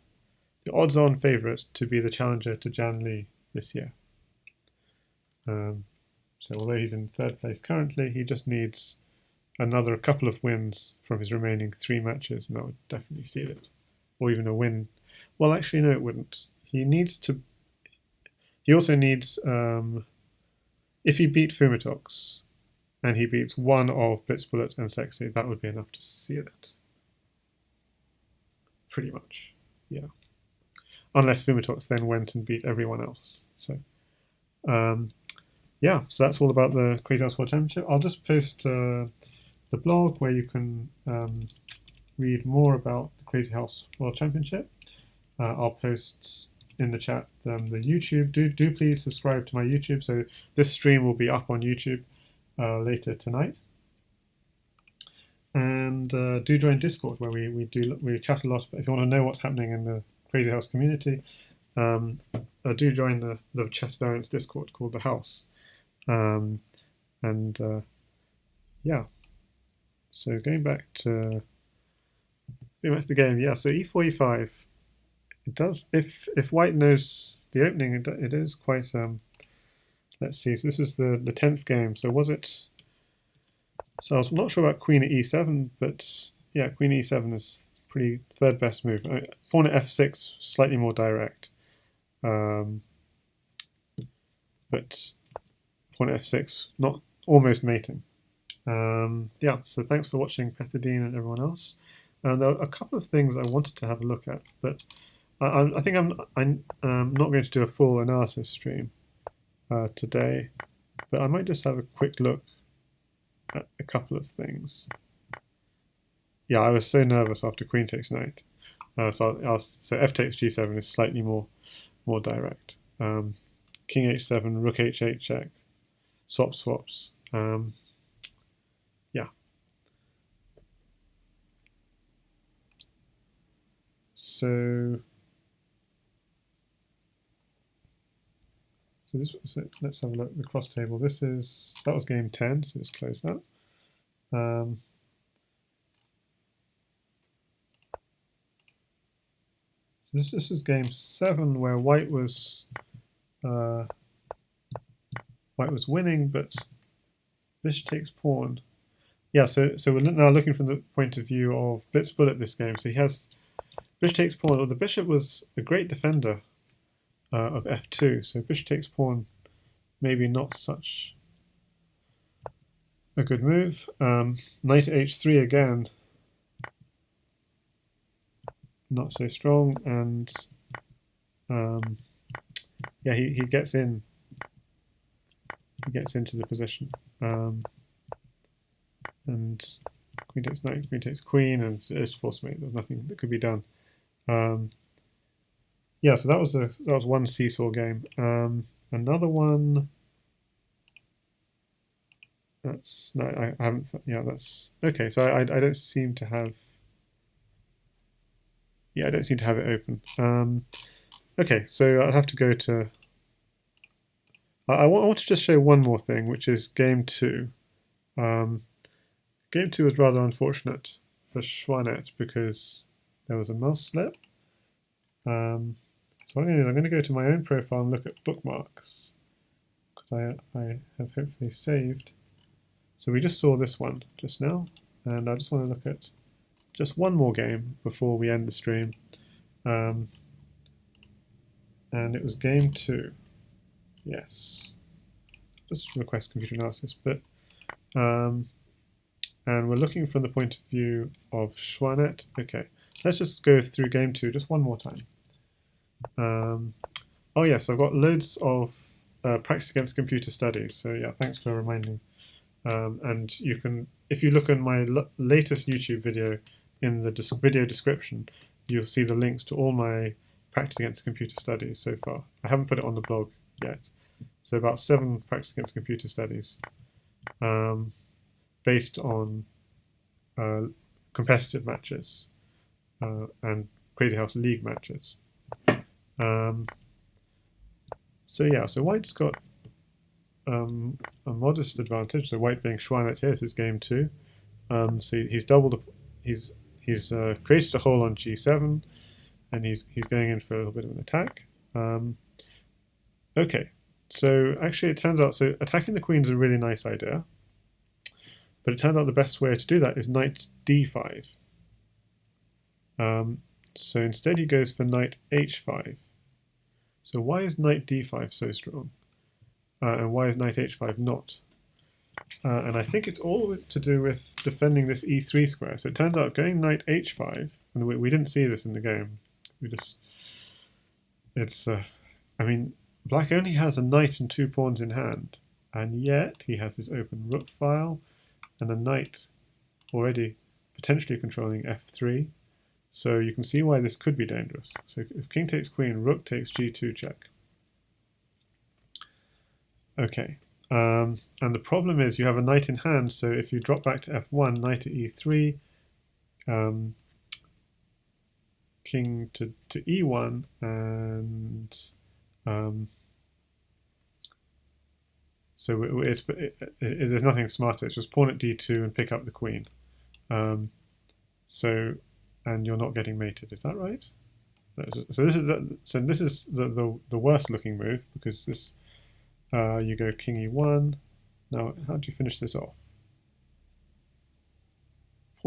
odds-on favourite to be the challenger to Jan Lee this year. So although he's in 3rd place currently, he just needs another couple of wins from his remaining 3 matches, and that would definitely seal it. Or even a win. Well, actually, no, it wouldn't. He also needs... if he beat Fumitox, and he beats one of blitzbullet and sexy, that would be enough to seal it. Pretty much, yeah. Unless Fumitox then went and beat everyone else. So, yeah, so that's all about the Crazyhouse World Championship. I'll just post the blog where you can read more about the Crazyhouse World Championship. I'll post in the chat the YouTube. Do please subscribe to my YouTube. So this stream will be up on YouTube later tonight. And do join Discord where we chat a lot. But if you want to know what's happening in the Crazyhouse community, do join the chess variants Discord called the House. Yeah. So going back to the game, yeah. So e4, e5. It does. If white knows the opening, it is quite. Let's see. So this was the 10th game. So was it? So I was not sure about queen at e7, but yeah, queen e7 is pretty third best move. Pawn at f6, slightly more direct. But pawn at f6, not almost mating. Yeah, so thanks for watching, Pethidine and everyone else. And there are a couple of things I wanted to have a look at, but I think I'm not going to do a full analysis stream today, but I might just have a quick look at a couple of things. Yeah, I was so nervous after queen takes knight. So f takes g7 is slightly more direct. King h7, rook h8 check, swaps. Yeah. So let's have a look at the cross table. That was game 10, so just close that. So this was game 7 where white was winning, but bishop takes pawn. Yeah, so we're now looking from the point of view of blitzbullet this game. So he has bishop takes pawn. Well, the bishop was a great defender of f2, so bishop takes pawn, maybe not such a good move. Knight h3 again, not so strong, and yeah, he gets in. He gets into the position, and queen takes knight, queen takes queen, and it's force mate. There's nothing that could be done. Yeah, so that was one seesaw game. Another one. I haven't. Yeah, that's okay. So I don't seem to have. Yeah, I don't seem to have it open. Okay, so I'll have to go to. I want to just show one more thing, which is game 2. Game 2 was rather unfortunate for xuanet because there was a mouse slip. So what I'm going to go to my own profile and look at bookmarks because I have hopefully saved. So we just saw this one just now, and I just want to look at just one more game before we end the stream. And it was game 2. Yes. Just request computer analysis, but and we're looking from the point of view of xuanet. Okay, let's just go through game 2 just one more time. Oh yes, I've got loads of practice against computer studies. So yeah, thanks for reminding. And you can, if you look in my latest YouTube video in the video description, you'll see the links to all my practice against computer studies so far. I haven't put it on the blog yet. So about 7 practice against computer studies based on competitive matches and Crazyhouse League matches. So yeah, so white's got a modest advantage. So white being xuanet here, this is game 2. So he's doubled. He's created a hole on g7, and he's going in for a little bit of an attack. Okay, so actually it turns out attacking the queen is a really nice idea, but it turns out the best way to do that is knight d5. So instead he goes for knight h5. So why is knight d5 so strong? And why is knight h5 not? And I think it's all to do with defending this e3 square. So it turns out going knight h5, and we didn't see this in the game. I mean, black only has a knight and 2 pawns in hand, and yet he has this open rook file and a knight already potentially controlling f3. So you can see why this could be dangerous. So if king takes queen, rook takes g2 check. Okay. And the problem is you have a knight in hand, so if you drop back to f1, knight to e3, king to e1, and so there's nothing smarter. It's just pawn at d2 and pick up the queen. And you're not getting mated. Is that right? So this is the worst looking move, because this. You go king e1. Now, how do you finish this off?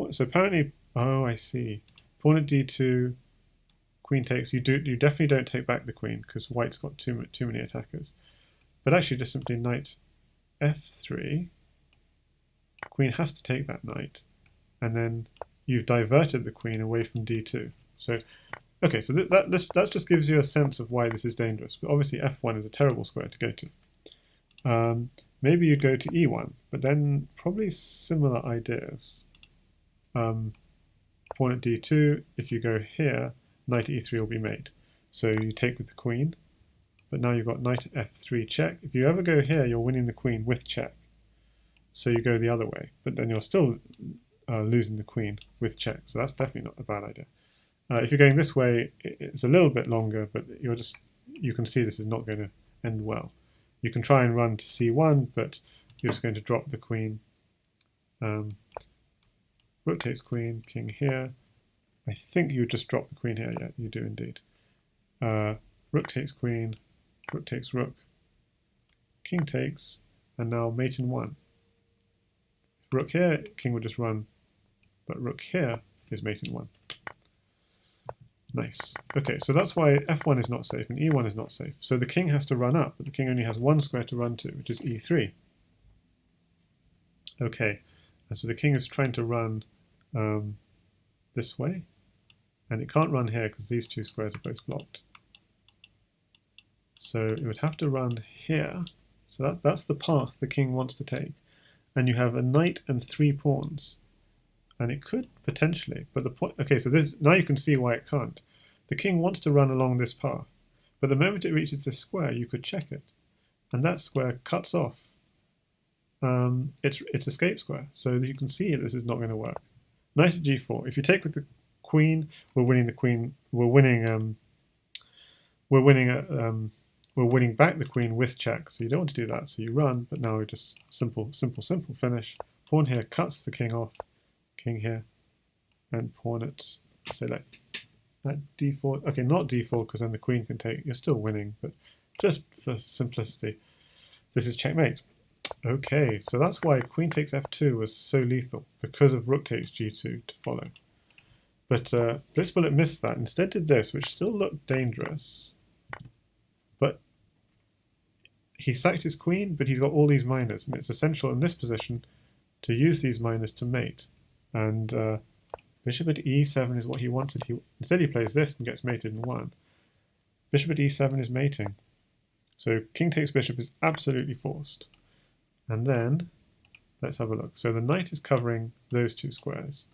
So apparently, oh, I see. Pawn at d2, queen takes. You definitely don't take back the queen because white's got too many attackers. But actually, just simply knight f3. Queen has to take that knight, and then you've diverted the queen away from d2. So, okay, so that just gives you a sense of why this is dangerous. But obviously, f1 is a terrible square to go to. Maybe you'd go to e1, but then probably similar ideas. Pawn at d2, if you go here, knight at e3 will be made. So you take with the queen, but now you've got knight at f3 check. If you ever go here, you're winning the queen with check. So you go the other way, but then you're still losing the queen with check. So that's definitely not a bad idea. If you're going this way, it's a little bit longer, but you can see this is not going to end well. You can try and run to c1, but you're just going to drop the queen. Rook takes queen, king here. I think you just drop the queen here. Yeah, you do indeed. Rook takes queen, rook takes rook, king takes, and now mate in 1. Rook here, king would just run, but rook here is mate in 1. Nice. Okay, so that's why f1 is not safe and e1 is not safe. So the king has to run up, but the king only has one square to run to, which is e3. Okay, and so the king is trying to run this way, and it can't run here because these two squares are both blocked. So it would have to run here. So that's the path the king wants to take. And you have a knight and 3 pawns. And it could potentially, but the point, okay, so this, now you can see why it can't. The king wants to run along this path, but the moment it reaches this square, you could check it. And that square cuts off its escape square. So you can see this is not going to work. Knight at g4. If you take with the queen, we're winning the queen. We're winning back the queen with check. So you don't want to do that. So you run, but now we just simple finish. Pawn here cuts the king off. King here, and pawn at, say, like at d4. Okay, not d4 because then the queen can take. You're still winning, but just for simplicity, this is checkmate. Okay, so that's why queen takes f2 was so lethal, because of rook takes g2 to follow. But blitzbullet missed that. Instead did this, which still looked dangerous. But he sacked his queen, but he's got all these minors, and it's essential in this position to use these minors to mate. And bishop at e7 is what he wanted. Instead he plays this and gets mated in 1. Bishop at e7 is mating. So king takes bishop is absolutely forced. And then, let's have a look. So the knight is covering those 2 squares.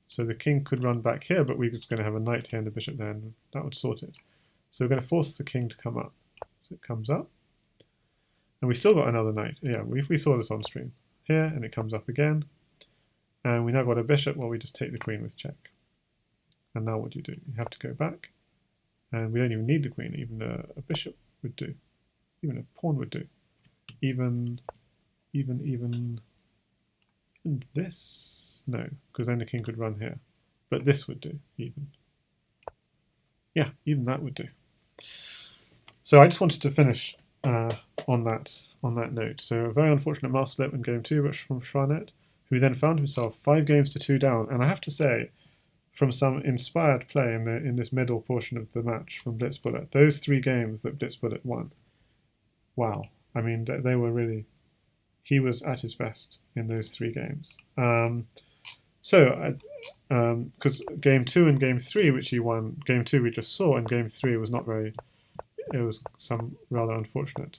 So the king could run back here, but we're just going to have a knight here and a bishop there, and that would sort it. So we're going to force the king to come up. So it comes up. And we still got another knight. Yeah, we saw this on stream. Here, and it comes up again. And we now got a bishop, well, we just take the queen with check. And now what do? You have to go back. And we don't even need the queen, even a bishop would do. Even a pawn would do. Even this? No, because then the king could run here. But this would do, even. Yeah, even that would do. So I just wanted to finish on that note. So a very unfortunate mouse slip in game 2 from xuanet, who then found himself 5 games to 2 down. And I have to say, from some inspired play in this middle portion of the match from blitzbullet, those 3 games that blitzbullet won, wow. I mean, they were really he was at his best in those 3 games. Because game 2 and game 3, which he won, game 2 we just saw, and game 3 was not very. It was some rather unfortunate.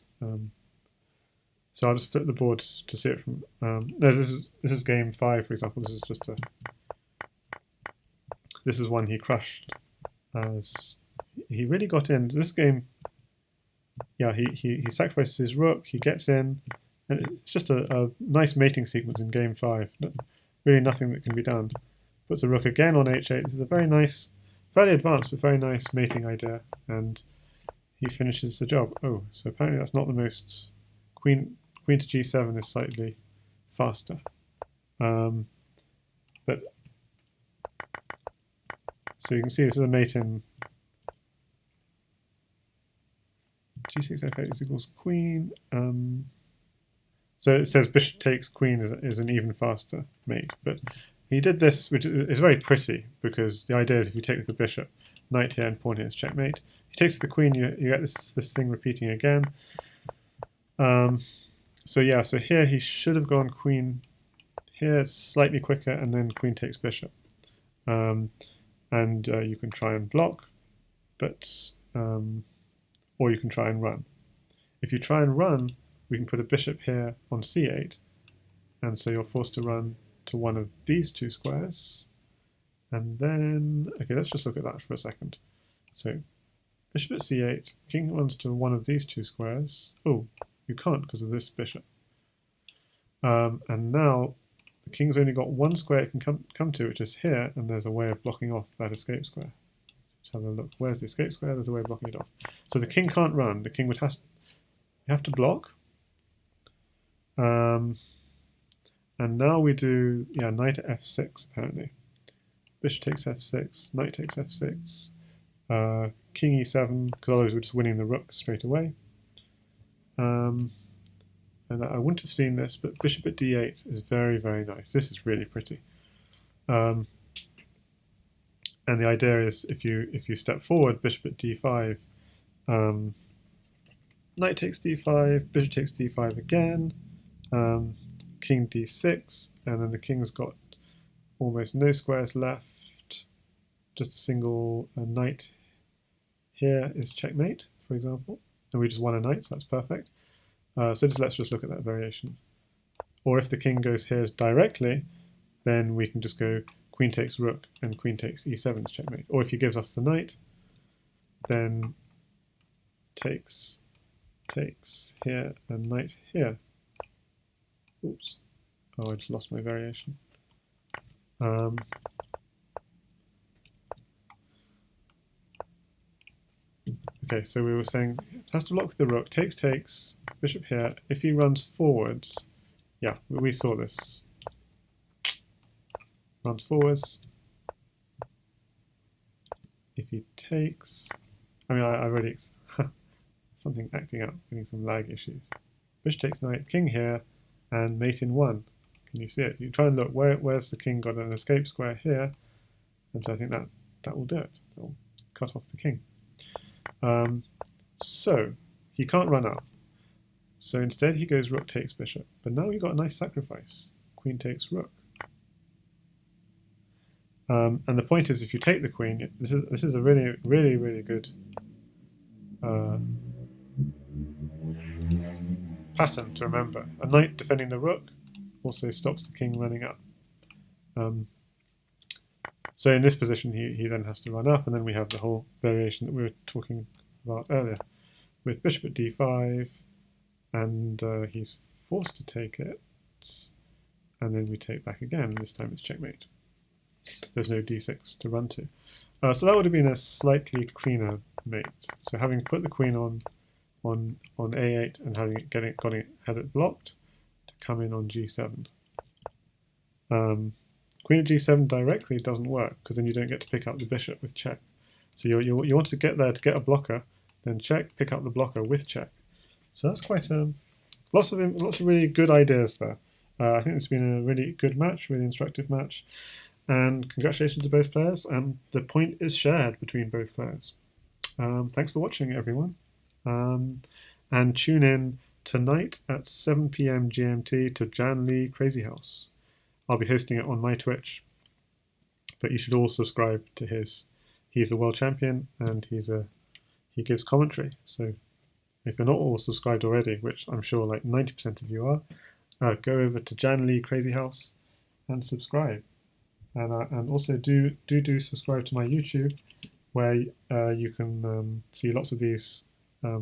So I'll just flip the board to see it from. No, this is game 5, for example. This is just a. This is one he crushed. As he really got in this game. Yeah, he sacrifices his rook. He gets in, and it's just a nice mating sequence in game 5. Really, nothing that can be done. Puts the rook again on h8. This is a very nice, fairly advanced but very nice mating idea, and he finishes the job. Oh, so apparently that's not the most. Queen to g7 is slightly faster, but so you can see this is a mate in g6 f8 is equals queen. So it says bishop takes queen is an even faster mate, but he did this, which is very pretty, because the idea is if you take with the bishop, knight here and pawn here is checkmate. If he takes the queen, you get this thing repeating again. So yeah, so here he should have gone queen here, it's slightly quicker, and then queen takes bishop. You can try and block, but or you can try and run. If you try and run, we can put a bishop here on c8, and so you're forced to run to one of these 2 squares. And then, okay, let's just look at that for a second. So bishop at c8, king runs to one of these 2 squares. Oh, you can't because of this bishop. And now the king's only got one square it can come to, which is here, and there's a way of blocking off that escape square. Let's have a look. Where's the escape square? There's a way of blocking it off. So the king can't run. The king would have to block. And now we do, yeah, knight at f6 apparently. Bishop takes f6, knight takes f6, king e7, because otherwise we're just winning the rook straight away. And I wouldn't have seen this, but bishop at d8 is very, very nice. This is really pretty. And the idea is if you step forward, bishop at d5, knight takes d5, bishop takes d5 again, king d6, and then the king's got almost no squares left, just a single knight here is checkmate, for example, and we just won a knight, so that's perfect. So let's just look at that variation. Or if the king goes here directly, then we can just go queen takes rook and queen takes e7 is checkmate. Or if he gives us the knight, then takes here and knight here. Oops. Oh, I just lost my variation. Okay, so we were saying it has to block with the rook, takes, bishop here. If he runs forwards, yeah, we saw this. Runs forwards. If he takes, I mean, I already, something acting up, getting some lag issues. Bishop takes knight, king here, and mate in 1. Can you see it? You try and look, where's the king got an escape square here? And so I think that will do it. That will cut off the king. So he can't run up. So instead he goes rook takes bishop. But now we've got a nice sacrifice. Queen takes rook. And the point is, if you take the queen, this is a really, really, really good pattern to remember. A knight defending the rook also stops the king running up. So in this position, he then has to run up, and then we have the whole variation that we were talking about earlier, with bishop at d5, and he's forced to take it, and then we take back again, and this time it's checkmate. There's no d6 to run to. So that would have been a slightly cleaner mate. So having put the queen on a8 and having had it blocked, to come in on g7. Queen at g7 directly doesn't work, because then you don't get to pick up the bishop with check. So you want to get there to get a blocker, then check, pick up the blocker with check. So that's quite lots of really good ideas there. I think it's been a really good match, really instructive match, and congratulations to both players. And the point is shared between both players. Thanks for watching, everyone, and tune in tonight at 7 p.m. GMT to Jan Lee Crazyhouse. I'll be hosting it on my Twitch, but you should all subscribe to his. He's the world champion and he gives commentary. So if you're not all subscribed already, which I'm sure like 90% of you are, go over to Jan Lee Crazyhouse and subscribe. And also do subscribe to my YouTube, where you can see lots of these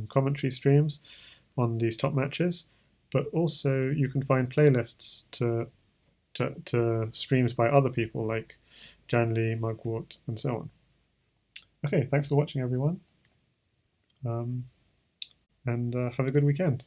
commentary streams on these top matches, but also you can find playlists to streams by other people like Janley, Mugwort, and so on. Okay, thanks for watching, everyone, and have a good weekend.